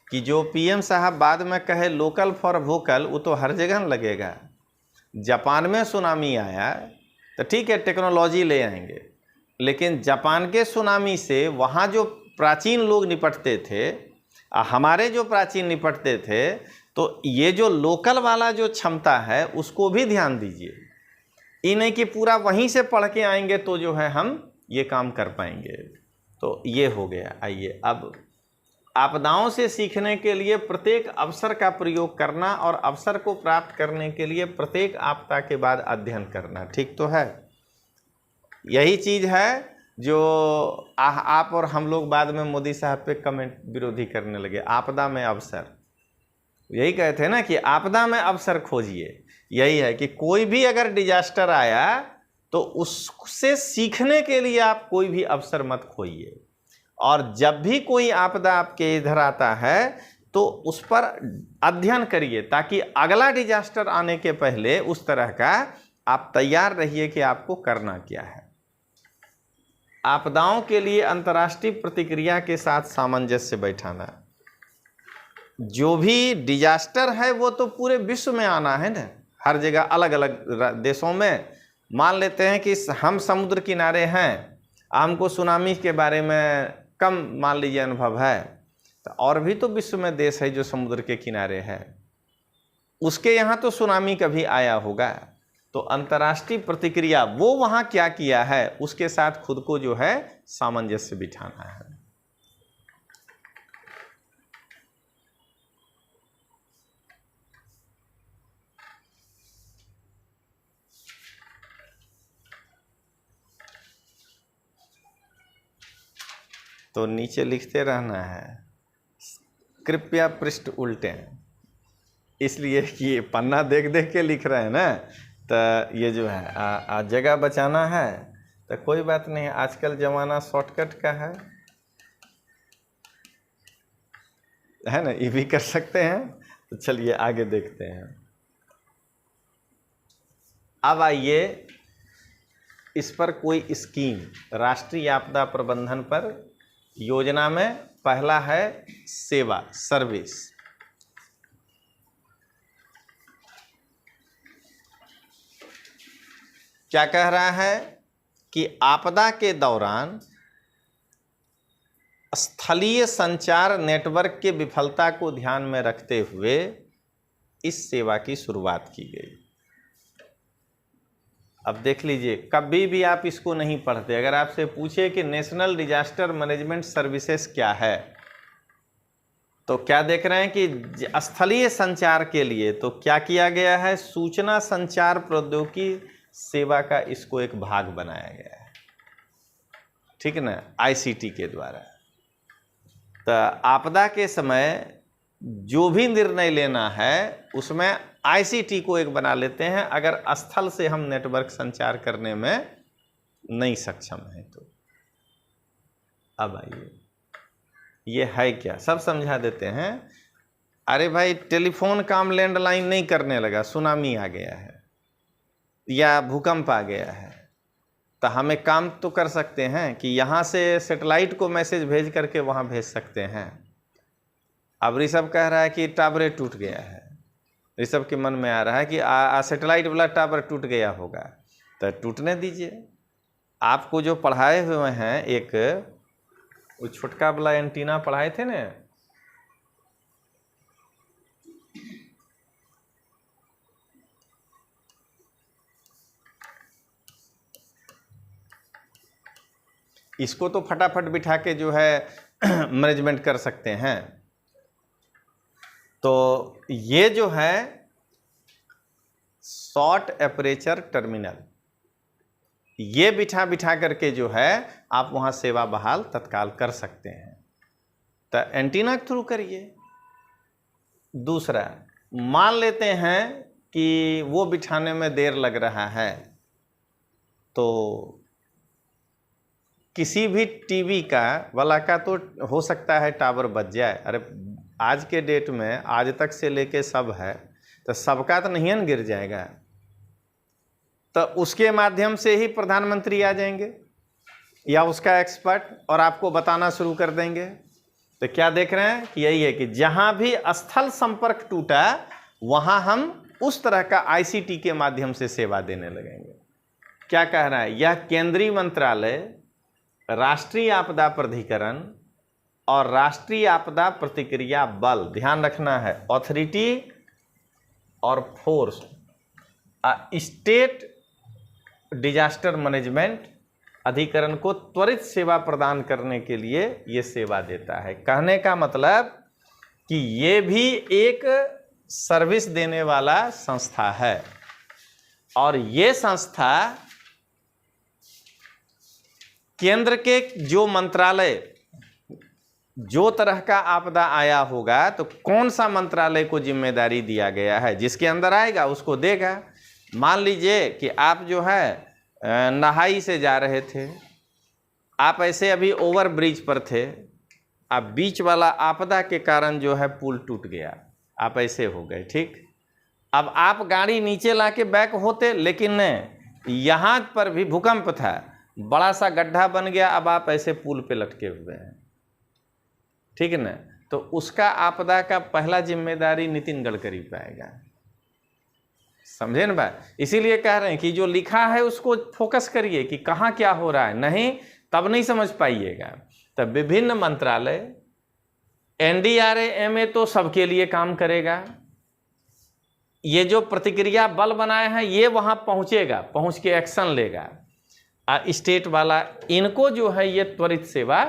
कि जो पीएम साहब बाद में कहे लोकल फॉर वोकल, वो तो हर जगह लगेगा। जापान में सुनामी आया तो ठीक है टेक्नोलॉजी ले आएंगे, लेकिन जापान के सुनामी से वहाँ जो प्राचीन लोग निपटते थे, हमारे जो प्राचीन निपटते थे, तो ये जो लोकल वाला जो क्षमता है उसको भी ध्यान दीजिए। ये नहीं कि पूरा वहीं से पढ़ के आएंगे तो जो है हम ये काम कर पाएंगे। तो ये हो गया। आइए अब आपदाओं से सीखने के लिए प्रत्येक अवसर का प्रयोग करना और अवसर को प्राप्त करने के लिए प्रत्येक आपदा के बाद अध्ययन करना। ठीक तो है। यही चीज़ है जो आप और हम लोग बाद में मोदी साहब पे कमेंट विरोधी करने लगे। आपदा में अवसर, यही कहते हैं ना कि आपदा में अवसर खोजिए। यही है कि कोई भी अगर डिजास्टर आया तो उससे सीखने के लिए आप कोई भी अवसर मत खोइए। और जब भी कोई आपदा आपके इधर आता है तो उस पर अध्ययन करिए, ताकि अगला डिजास्टर आने के पहले उस तरह का आप तैयार रहिए कि आपको करना क्या है। आपदाओं के लिए अंतर्राष्ट्रीय प्रतिक्रिया के साथ सामंजस्य बैठाना। जो भी डिजास्टर है वो तो पूरे विश्व में आना है ना, हर जगह अलग अलग देशों में। मान लेते हैं कि हम समुद्र किनारे हैं, हमको सुनामी के बारे में कम मान लीजिए अनुभव है, तो और भी तो विश्व में देश है जो समुद्र के किनारे है, उसके यहाँ तो सुनामी कभी आया होगा। तो अंतर्राष्ट्रीय प्रतिक्रिया वो वहाँ क्या किया है उसके साथ खुद को जो है सामंजस्य बिठाना है। तो नीचे लिखते रहना है कृपया पृष्ठ उल्टें, इसलिए कि ये पन्ना देख देख के लिख रहे हैं ना, तो ये जो है जगह बचाना है तो कोई बात नहीं, आजकल ज़माना शॉर्टकट का है ना, ये भी कर सकते हैं। तो चलिए आगे देखते हैं। अब आइए इस पर कोई स्कीम, राष्ट्रीय आपदा प्रबंधन पर योजना में पहला है सेवा, सर्विस। क्या कह रहा है कि आपदा के दौरान स्थलीय संचार नेटवर्क के विफलता को ध्यान में रखते हुए इस सेवा की शुरुआत की गई। अब देख लीजिए, कभी भी आप इसको नहीं पढ़ते। अगर आपसे पूछे कि नेशनल डिजास्टर मैनेजमेंट सर्विसेज क्या है, तो क्या देख रहे हैं कि स्थलीय संचार के लिए तो क्या किया गया है, सूचना संचार प्रौद्योगिकी सेवा का इसको एक भाग बनाया गया है, ठीक ना, आईसीटी के द्वारा। तो आपदा के समय जो भी निर्णय लेना है उसमें आईसीटी को एक बना लेते हैं, अगर स्थल से हम नेटवर्क संचार करने में नहीं सक्षम हैं तो। अब आइए, ये है क्या, सब समझा देते हैं। अरे भाई, टेलीफोन काम लैंडलाइन नहीं करने लगा, सुनामी आ गया है या भूकंप आ गया है, तो हमें काम तो कर सकते हैं कि यहाँ से सैटेलाइट को मैसेज भेज करके वहाँ भेज सकते हैं। अब ऋषभ कह रहा है कि टावर टूट गया है, ऋषभ के मन में आ रहा है कि सैटेलाइट वाला टावर टूट गया होगा, तो टूटने दीजिए। आपको जो पढ़ाए हुए हैं, एक वो छोटका वाला एंटीना पढ़ाए थे ना, इसको तो फटाफट बिठा के जो है मैनेजमेंट कर सकते हैं। तो ये जो है शॉर्ट एपरेचर टर्मिनल, ये बिठा बिठा करके जो है आप वहाँ सेवा बहाल तत्काल कर सकते हैं। तो एंटीना के थ्रू करिए। दूसरा, मान लेते हैं कि वो बिठाने में देर लग रहा है, तो किसी भी टीवी का वाला का तो हो सकता है टावर बच जाए। अरे आज के डेट में आज तक से लेके सब है, तो सबका तो नहीं न गिर जाएगा, तो उसके माध्यम से ही प्रधानमंत्री आ जाएंगे या उसका एक्सपर्ट और आपको बताना शुरू कर देंगे। तो क्या देख रहे हैं कि यही है कि जहां भी स्थल संपर्क टूटा वहां हम उस तरह का आईसीटी के माध्यम से सेवा देने लगेंगे। क्या कह रहा है, यह केंद्रीय मंत्रालय, राष्ट्रीय आपदा प्राधिकरण और राष्ट्रीय आपदा प्रतिक्रिया बल, ध्यान रखना है, अथॉरिटी और फोर्स, स्टेट डिजास्टर मैनेजमेंट अधिकरण को त्वरित सेवा प्रदान करने के लिए ये सेवा देता है। कहने का मतलब कि ये भी एक सर्विस देने वाला संस्था है, और ये संस्था केंद्र के जो मंत्रालय, जो तरह का आपदा आया होगा तो कौन सा मंत्रालय को जिम्मेदारी दिया गया है, जिसके अंदर आएगा उसको देगा। मान लीजिए कि आप जो है नहाई से जा रहे थे, आप ऐसे अभी ओवर ब्रिज पर थे, आप बीच वाला आपदा के कारण जो है पुल टूट गया, आप ऐसे हो गए, ठीक। अब आप गाड़ी नीचे लाके बैक होते, लेकिन यहाँ पर भी भूकंप था, बड़ा सा गड्ढा बन गया, अब आप ऐसे पुल पे लटके हुए हैं, ठीक है ना। तो उसका आपदा का पहला जिम्मेदारी नितिन गडकरी पाएगा, समझे ना भाई। इसीलिए कह रहे हैं कि जो लिखा है उसको फोकस करिए कि कहाँ क्या हो रहा है, नहीं तब नहीं समझ पाइएगा। तब विभिन्न मंत्रालय, एनडीआरएम तो सबके लिए काम करेगा, ये जो प्रतिक्रिया बल बनाए हैं ये वहाँ पहुँचेगा, पहुँच के एक्शन लेगा। स्टेट वाला इनको जो है ये त्वरित सेवा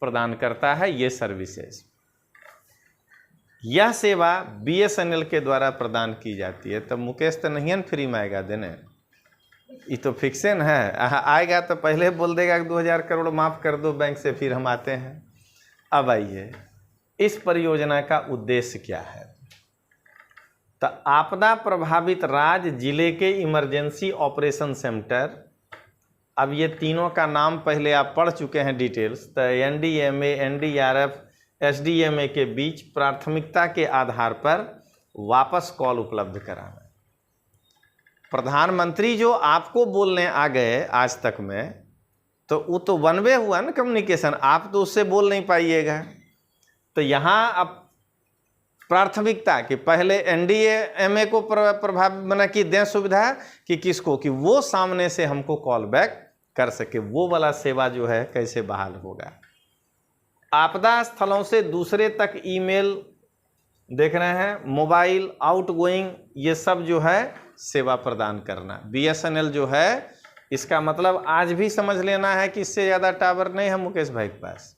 प्रदान करता है, ये सर्विसेज। यह सेवा बीएसएनएल के द्वारा प्रदान की जाती है। तो मुकेश तो नहीं है फ्री में आएगा देने, ये तो फिक्सन है, आएगा तो पहले बोल देगा कि 2000 करोड़ माफ़ कर दो बैंक से, फिर हम आते हैं। अब आइए, इस परियोजना का उद्देश्य क्या है? तो आपदा प्रभावित राज्य जिले के इमरजेंसी ऑपरेशन सेंटर, अब ये तीनों का नाम पहले आप पढ़ चुके हैं डिटेल्स। तो एनडीएमए, एनडीआरएफ, एसडीएमए के बीच प्राथमिकता के आधार पर वापस कॉल उपलब्ध कराना। प्रधानमंत्री जो आपको बोलने आ गए आज तक में, तो वो तो वन वे हुआ ना कम्युनिकेशन, आप तो उससे बोल नहीं पाइएगा। तो यहाँ अब प्राथमिकता कि पहले एनडीएमए को प्रभाव बना कि दें सुविधा, कि किसको, कि वो सामने से हमको कॉल बैक कर सके। वो वाला सेवा जो है कैसे बहाल होगा? आपदा स्थलों से दूसरे तक ईमेल देख रहे हैं, मोबाइल आउटगोइंग, ये सब जो है सेवा प्रदान करना। बीएसएनएल जो है, इसका मतलब आज भी समझ लेना है कि इससे ज़्यादा टावर नहीं है मुकेश भाई के पास।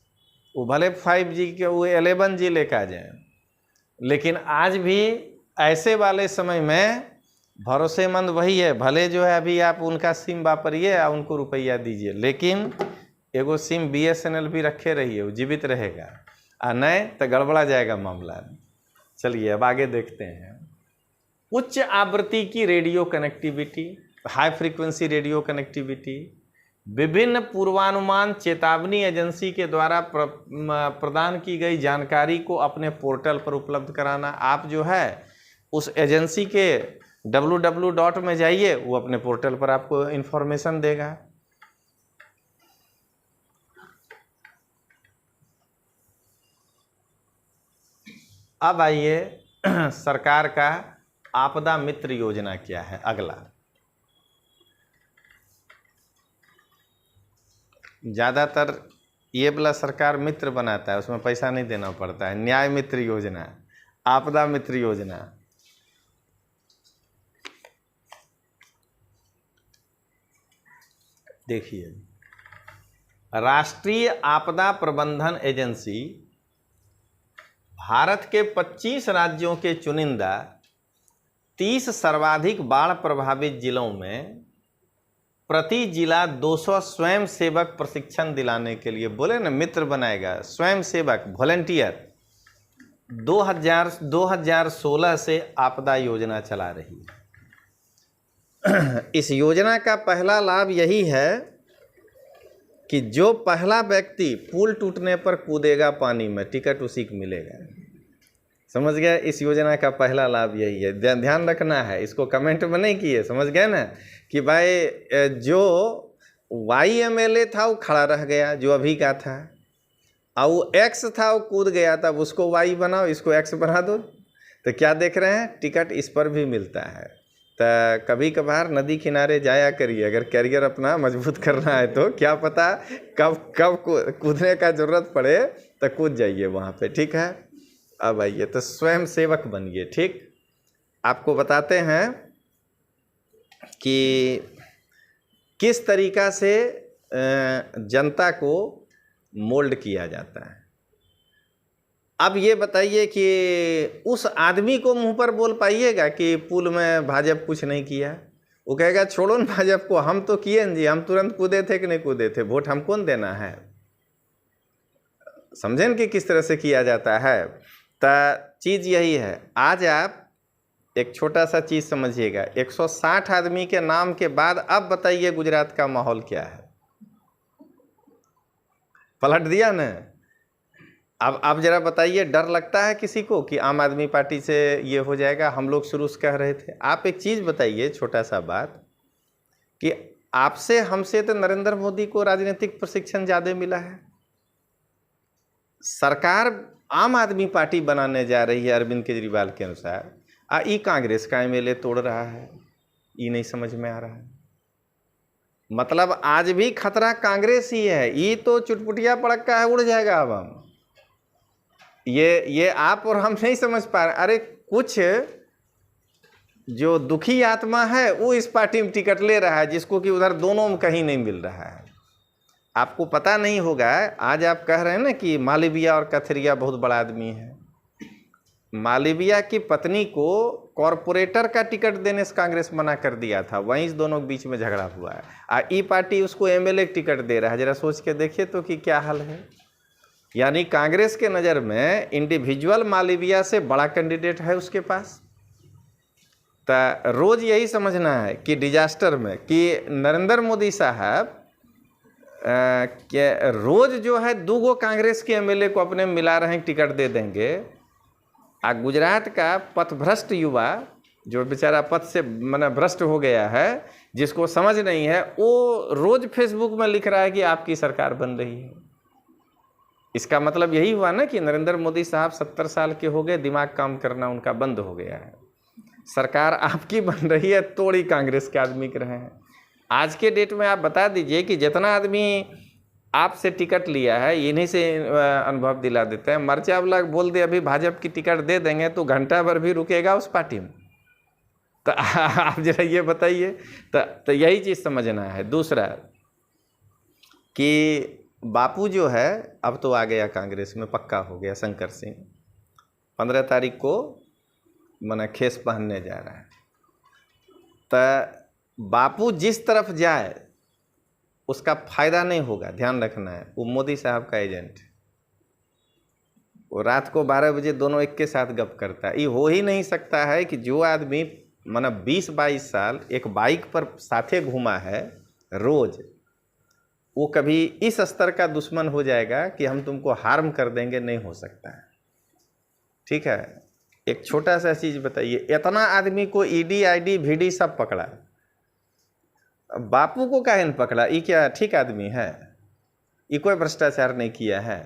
वो भले 5G के वो 11G लेकर आ जाए, लेकिन आज भी ऐसे वाले समय में भरोसेमंद वही है। भले जो है अभी आप उनका सिम वापरिए या उनको रुपया दीजिए, लेकिन एगो सिम बीएसएनएल भी रखे रहिए, वो जीवित रहेगा, और नहीं तो गड़बड़ा जाएगा मामला। चलिए अब आगे देखते हैं। उच्च आवृत्ति की radio connectivity, high frequency radio connectivity, विभिन्न पूर्वानुमान चेतावनी एजेंसी के द्वारा प्रदान की गई जानकारी को अपने पोर्टल पर उपलब्ध कराना। आप जो है उस एजेंसी के www. में जाइए, वो अपने पोर्टल पर आपको इंफॉर्मेशन देगा। अब आइए, सरकार का आपदा मित्र योजना क्या है? अगला, ज़्यादातर ये वाला सरकार मित्र बनाता है, उसमें पैसा नहीं देना पड़ता है। न्याय मित्र योजना, आपदा मित्र योजना। देखिए, राष्ट्रीय आपदा प्रबंधन एजेंसी भारत के 25 राज्यों के चुनिंदा 30 सर्वाधिक बाढ़ प्रभावित जिलों में प्रति जिला 200 स्वयं सेवक प्रशिक्षण दिलाने के लिए, बोले ना मित्र बनाएगा, स्वयं सेवक वॉलंटियर, 2016 से आपदा योजना चला रही है। इस योजना का पहला लाभ यही है कि जो पहला व्यक्ति पुल टूटने पर कूदेगा पानी में, टिकट उसी को मिलेगा। समझ गए? इस योजना का पहला लाभ यही है। ध्यान रखना है, इसको कमेंट में नहीं किए, समझ गए ना, कि भाई जो YMLA था वो खड़ा रह गया, जो अभी का था, और वो X था वो कूद गया, तब उसको Y बनाओ, इसको X बना दो। तो क्या देख रहे हैं, टिकट इस पर भी मिलता है। तो कभी कभार नदी किनारे जाया करिए, अगर कैरियर अपना मजबूत करना है तो, क्या पता कब कूदने का जरूरत पड़े तो कूद जाइए वहाँ पे, ठीक है। अब आइए, तो स्वयं सेवक बनिए, ठीक। आपको बताते हैं कि किस तरीका से जनता को मोल्ड किया जाता है। अब ये बताइए कि उस आदमी को मुंह पर बोल पाइएगा कि पुल में भाजपा कुछ नहीं किया? वो कहेगा छोड़ो ना भाजपा को, हम तो किए जी, हम तुरंत कूदे थे कि नहीं कूदे थे, वोट हमको न देना है। समझें कि किस तरह से किया जाता है। तो चीज़ यही है। आज आप एक छोटा सा चीज़ समझिएगा, 160 आदमी के नाम के बाद अब बताइए गुजरात का माहौल क्या है। पलट दिया ना। अब जरा बताइए, डर लगता है किसी को कि आम आदमी पार्टी से ये हो जाएगा? हम लोग शुरू से कह रहे थे। आप एक चीज़ बताइए, छोटा सा बात, कि आपसे हमसे तो नरेंद्र मोदी को राजनीतिक प्रशिक्षण ज़्यादा मिला है। सरकार आम आदमी पार्टी बनाने जा रही है अरविंद केजरीवाल के अनुसार, ई कांग्रेस का MLA तोड़ रहा है। ये नहीं समझ में आ रहा है। मतलब आज भी खतरा कांग्रेस ही है। ये तो चुटपुटिया पड़का है, उड़ जाएगा। अब हम ये आप और हम नहीं समझ पा रहे। अरे कुछ जो दुखी आत्मा है वो इस पार्टी में टिकट ले रहा है, जिसको कि उधर दोनों में कहीं नहीं मिल रहा है। आपको पता नहीं होगा, आज आप कह रहे हैं ना कि मालवीया और कथरिया बहुत बड़ा आदमी है। मालवीया की पत्नी को कॉरपोरेटर का टिकट देने से कांग्रेस मना कर दिया था, वहीं इस दोनों के बीच में झगड़ा हुआ है। ई पार्टी उसको MLA टिकट दे रहा है। जरा सोच के देखिए तो कि क्या हाल है। यानी कांग्रेस के नज़र में इंडिविजुअल मालवीय से बड़ा कैंडिडेट है उसके पास। तो रोज़ यही समझना है कि डिजास्टर में कि नरेंद्र मोदी साहब के रोज़ जो है 2 गो कांग्रेस के एमएलए को अपने मिला रहे हैं, टिकट दे देंगे। गुजरात का पथभ्रष्ट युवा जो बेचारा पथ से भ्रष्ट हो गया है, जिसको समझ नहीं है, वो रोज़ फेसबुक में लिख रहा है कि आपकी सरकार बन रही है। इसका मतलब यही हुआ ना कि नरेंद्र मोदी साहब 70 साल के हो गए, दिमाग काम करना उनका बंद हो गया है। सरकार आपकी बन रही है, तोड़ी कांग्रेस के आदमी कर रहे हैं। आज के डेट में आप बता दीजिए कि जितना आदमी आपसे टिकट लिया है, इन्हीं से अनुभव दिला देते हैं। मर्चा वाला बोल दे अभी भाजपा की टिकट दे देंगे तो घंटा भर भी रुकेगा उस पार्टी में। तो आप जरा ये बताइए। तो यही चीज़ समझना है। दूसरा कि बापू जो है अब तो आ गया कांग्रेस में, पक्का हो गया। शंकर सिंह 15 तारीख को खेस पहनने जा रहा है। तो बापू जिस तरफ जाए उसका फायदा नहीं होगा, ध्यान रखना है। वो मोदी साहब का एजेंट है। वो रात को 12 बजे दोनों एक के साथ गप करता है। ये हो ही नहीं सकता है कि जो आदमी 20-22 साल एक बाइक पर साथे घूमा है रोज, वो कभी इस स्तर का दुश्मन हो जाएगा कि हम तुमको हार्म कर देंगे, नहीं हो सकता है। ठीक है, एक छोटा सा चीज़ बताइए, इतना आदमी को ईडी आईडी VD सब पकड़ा, बापू को काहे नहीं पकड़ा? ये क्या ठीक आदमी है? ये कोई भ्रष्टाचार नहीं किया है,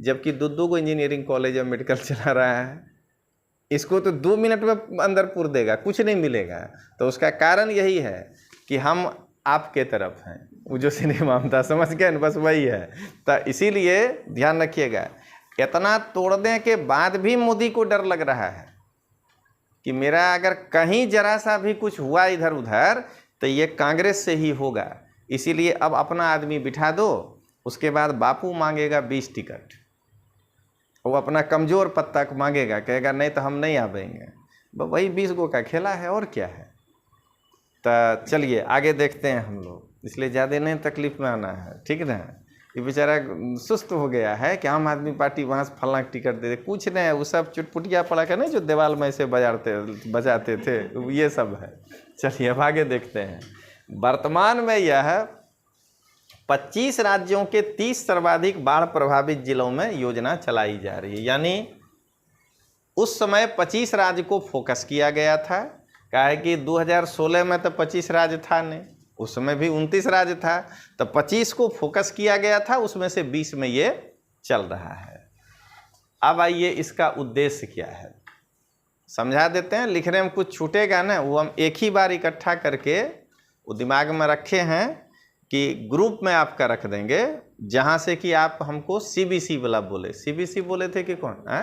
जबकि 2 को इंजीनियरिंग कॉलेज और मेडिकल चला रहा है। इसको तो 2 मिनट में अंदर पूर देगा, कुछ नहीं मिलेगा। तो उसका कारण यही है कि हम आपके तरफ हैं। वो जो सिनेमा था, समझ गए न, बस वही है। तो इसीलिए ध्यान रखिएगा, इतना तोड़ने के बाद भी मोदी को डर लग रहा है कि मेरा अगर कहीं जरा सा भी कुछ हुआ इधर उधर तो ये कांग्रेस से ही होगा। इसीलिए अब अपना आदमी बिठा दो, उसके बाद बापू मांगेगा 20 टिकट, वो अपना कमज़ोर पत्ता को मांगेगा, कहेगा नहीं तो हम नहीं आ पाएंगे। वही 20 गो का खेला है, और क्या है। तो चलिए आगे देखते हैं हम लोग, इसलिए ज़्यादा नहीं तकलीफ में आना है, ठीक ना। ये बेचारा सुस्त हो गया है कि आम आदमी पार्टी वहाँ से फलां टिकट दे दे, कुछ नहीं है। वो सब चुटपुटिया पड़ा कर नहीं, जो दीवार में ऐसे बजाते थे, ये सब है। चलिए अब आगे देखते हैं। वर्तमान में यह 25 राज्यों के 30 सर्वाधिक बाढ़ प्रभावित जिलों में योजना चलाई जा रही है। यानी उस समय 25 राज्य को फोकस किया गया था, कहा है कि 2016 में तो 25 राज्य था नहीं, उस समय भी 29 राज्य था। तो 25 को फोकस किया गया था, उसमें से 20 में ये चल रहा है। अब आइए इसका उद्देश्य क्या है, समझा देते हैं। लिखने में कुछ छूटेगा ना, वो हम एक ही बार इकट्ठा करके वो दिमाग में रखे हैं कि ग्रुप में आपका रख देंगे, जहाँ से कि आप हमको CBC वाला बोले। CBC बोले थे कि कौन है?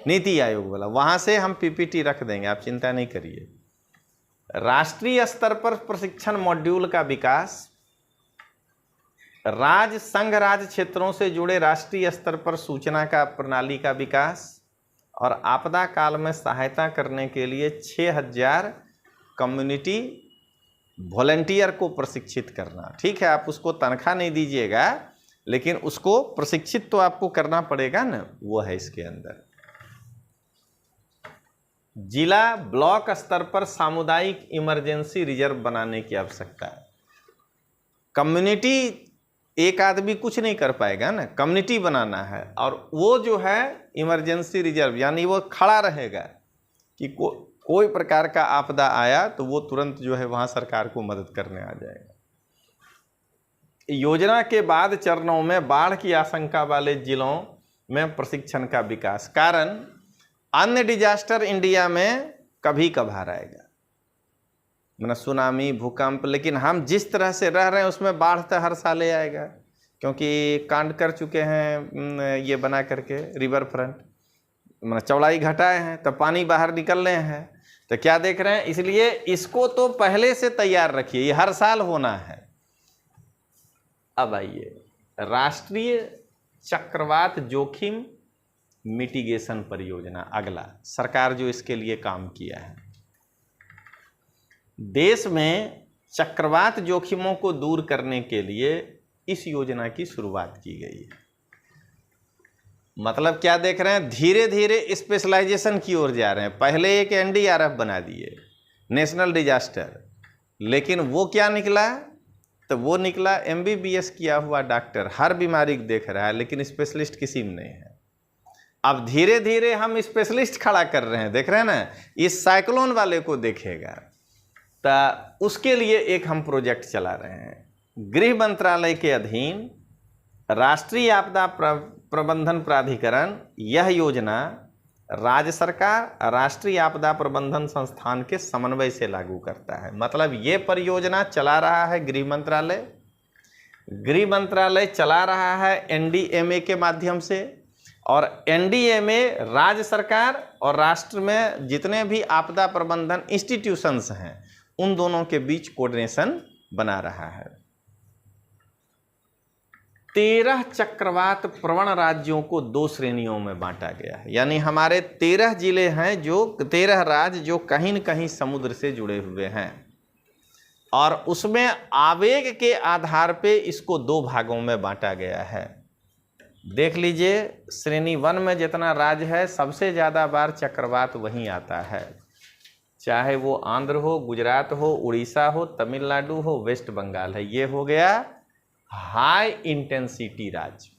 नीति आयोग वाला। वहाँ से हम PPT रख देंगे, आप चिंता नहीं करिए। राष्ट्रीय स्तर पर प्रशिक्षण मॉड्यूल का विकास, राज्य संघ राज्य क्षेत्रों से जुड़े राष्ट्रीय स्तर पर सूचना का प्रणाली का विकास, और आपदा काल में सहायता करने के लिए 6000 कम्युनिटी वॉलंटियर को प्रशिक्षित करना। ठीक है, आप उसको तनख्वाह नहीं दीजिएगा, लेकिन उसको प्रशिक्षित तो आपको करना पड़ेगा ना, वो है इसके अंदर। जिला ब्लॉक स्तर पर सामुदायिक इमरजेंसी रिजर्व बनाने की आवश्यकता है। कम्युनिटी एक आदमी कुछ नहीं कर पाएगा ना, कम्युनिटी बनाना है। और वो जो है इमरजेंसी रिजर्व, यानी वो खड़ा रहेगा कि कोई प्रकार का आपदा आया तो वो तुरंत जो है वहाँ सरकार को मदद करने आ जाएगा। योजना के बाद चरणों में बाढ़ की आशंका वाले जिलों में प्रशिक्षण का विकास। कारण अन्य डिजास्टर इंडिया में कभी कभार आएगा, सुनामी, भूकंप, लेकिन हम जिस तरह से रह रहे हैं उसमें बाढ़ तो हर साल आएगा, क्योंकि कांड कर चुके हैं ये बना करके रिवर फ्रंट, चौड़ाई घटाए हैं तो पानी बाहर निकल रहे हैं। तो क्या देख रहे हैं, इसलिए इसको तो पहले से तैयार रखिए, ये हर साल होना है। अब आइए राष्ट्रीय चक्रवात जोखिम मिटिगेशन परियोजना, अगला सरकार जो इसके लिए काम किया है। देश में चक्रवात जोखिमों को दूर करने के लिए इस योजना की शुरुआत की गई है। मतलब क्या देख रहे हैं, धीरे धीरे स्पेशलाइजेशन की ओर जा रहे हैं। पहले एक एनडीआरएफ बना दिए, नेशनल डिजास्टर, लेकिन वो क्या निकला, तो वो निकला एमबीबीएस किया हुआ डॉक्टर, हर बीमारी को देख रहा है, लेकिन स्पेशलिस्ट किसी में नहीं है। अब धीरे धीरे हम स्पेशलिस्ट खड़ा कर रहे हैं, देख रहे हैं ना, इस साइक्लोन वाले को देखेगा, तो उसके लिए एक हम प्रोजेक्ट चला रहे हैं। गृह मंत्रालय के अधीन राष्ट्रीय आपदा प्रबंधन प्राधिकरण यह योजना राज्य सरकार राष्ट्रीय आपदा प्रबंधन संस्थान के समन्वय से लागू करता है। मतलब ये परियोजना चला रहा है गृह मंत्रालय, गृह मंत्रालय चला रहा है एनडीएमए के माध्यम से, और एनडीएमए राज्य सरकार और राष्ट्र में जितने भी आपदा प्रबंधन इंस्टीट्यूशंस हैं उन दोनों के बीच कोऑर्डिनेशन बना रहा है। 13 चक्रवात प्रवण राज्यों को 2 श्रेणियों में बांटा गया है। यानी हमारे 13 जिले हैं, जो 13 राज्य जो कहीं न कहीं समुद्र से जुड़े हुए हैं, और उसमें आवेग के आधार पे इसको 2 भागों में बांटा गया है। देख लीजिए, श्रेणी 1 में जितना राज्य है सबसे ज़्यादा बार चक्रवात वहीं आता है, चाहे वो आंध्र हो, गुजरात हो, उड़ीसा हो, तमिलनाडु हो, वेस्ट बंगाल है। ये हो गया हाई इंटेंसिटी राज्य।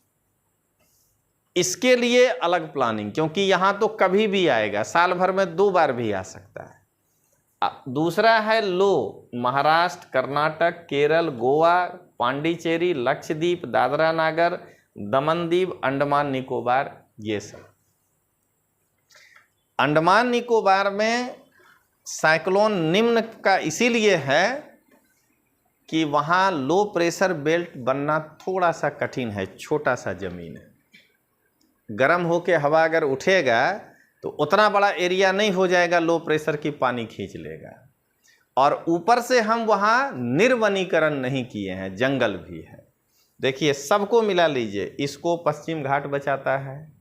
इसके लिए अलग प्लानिंग, क्योंकि यहाँ तो कभी भी आएगा, साल भर में 2 बार भी आ सकता है। दूसरा है लो, महाराष्ट्र, कर्नाटक, केरल, गोवा, पांडिचेरी, लक्षद्वीप, दादरा नागर, दमन दीव, अंडमान निकोबार, ये सब। अंडमान निकोबार में साइक्लोन निम्न का इसीलिए है कि वहाँ लो प्रेशर बेल्ट बनना थोड़ा सा कठिन है, छोटा सा ज़मीन है। गर्म होके हवा अगर उठेगा तो उतना बड़ा एरिया नहीं हो जाएगा, लो प्रेशर की पानी खींच लेगा। और ऊपर से हम वहाँ निर्वनीकरण नहीं किए हैं, जंगल भी है। देखिए, सबको मिला लीजिए, इसको पश्चिम घाट बचाता है,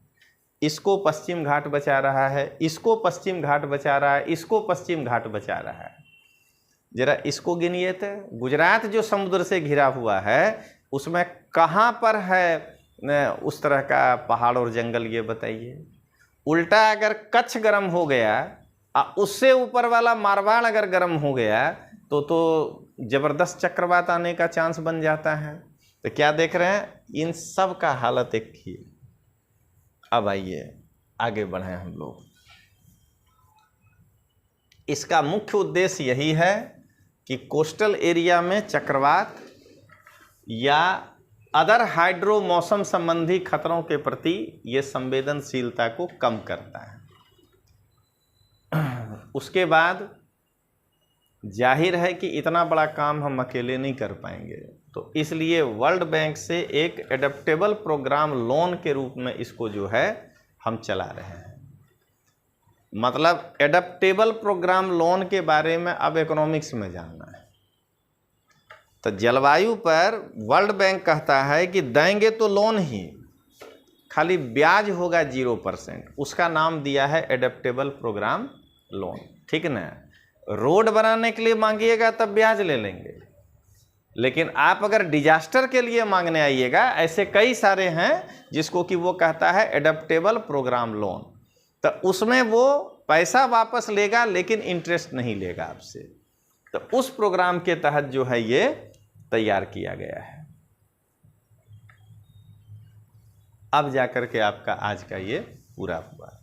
इसको पश्चिम घाट बचा रहा है, इसको पश्चिम घाट बचा रहा है, इसको पश्चिम घाट बचा रहा है। जरा इसको गिनिए तो, गुजरात जो समुद्र से घिरा हुआ है उसमें कहाँ पर है उस तरह का पहाड़ और जंगल, ये बताइए। उल्टा अगर कच्छ गर्म हो गया और उससे ऊपर वाला मारवाड़ अगर गर्म हो गया तो ज़बरदस्त चक्रवात आने का चांस बन जाता है। तो क्या देख रहे हैं, इन सब का हालत एक ही। अब आइए आगे बढ़ें हम लोग। इसका मुख्य उद्देश्य यही है कि कोस्टल एरिया में चक्रवात या अदर हाइड्रो मौसम संबंधी खतरों के प्रति ये संवेदनशीलता को कम करता है। उसके बाद जाहिर है कि इतना बड़ा काम हम अकेले नहीं कर पाएंगे, तो इसलिए वर्ल्ड बैंक से एक एडेप्टेबल प्रोग्राम लोन के रूप में इसको जो है हम चला रहे हैं। मतलब एडेप्टेबल प्रोग्राम लोन के बारे में अब इकोनॉमिक्स में जानना है। तो जलवायु पर वर्ल्ड बैंक कहता है कि देंगे तो लोन ही, खाली ब्याज होगा 0%। उसका नाम दिया है एडेप्टेबल प्रोग्राम लोन, ठीक ना। रोड बनाने के लिए मांगिएगा तब ब्याज ले लेंगे, लेकिन आप अगर डिजास्टर के लिए मांगने आइएगा, ऐसे कई सारे हैं जिसको कि वो कहता है एडेप्टेबल प्रोग्राम लोन, तो उसमें वो पैसा वापस लेगा लेकिन इंटरेस्ट नहीं लेगा आपसे। तो उस प्रोग्राम के तहत जो है ये तैयार किया गया है। अब जाकर के आपका आज का ये पूरा हुआ।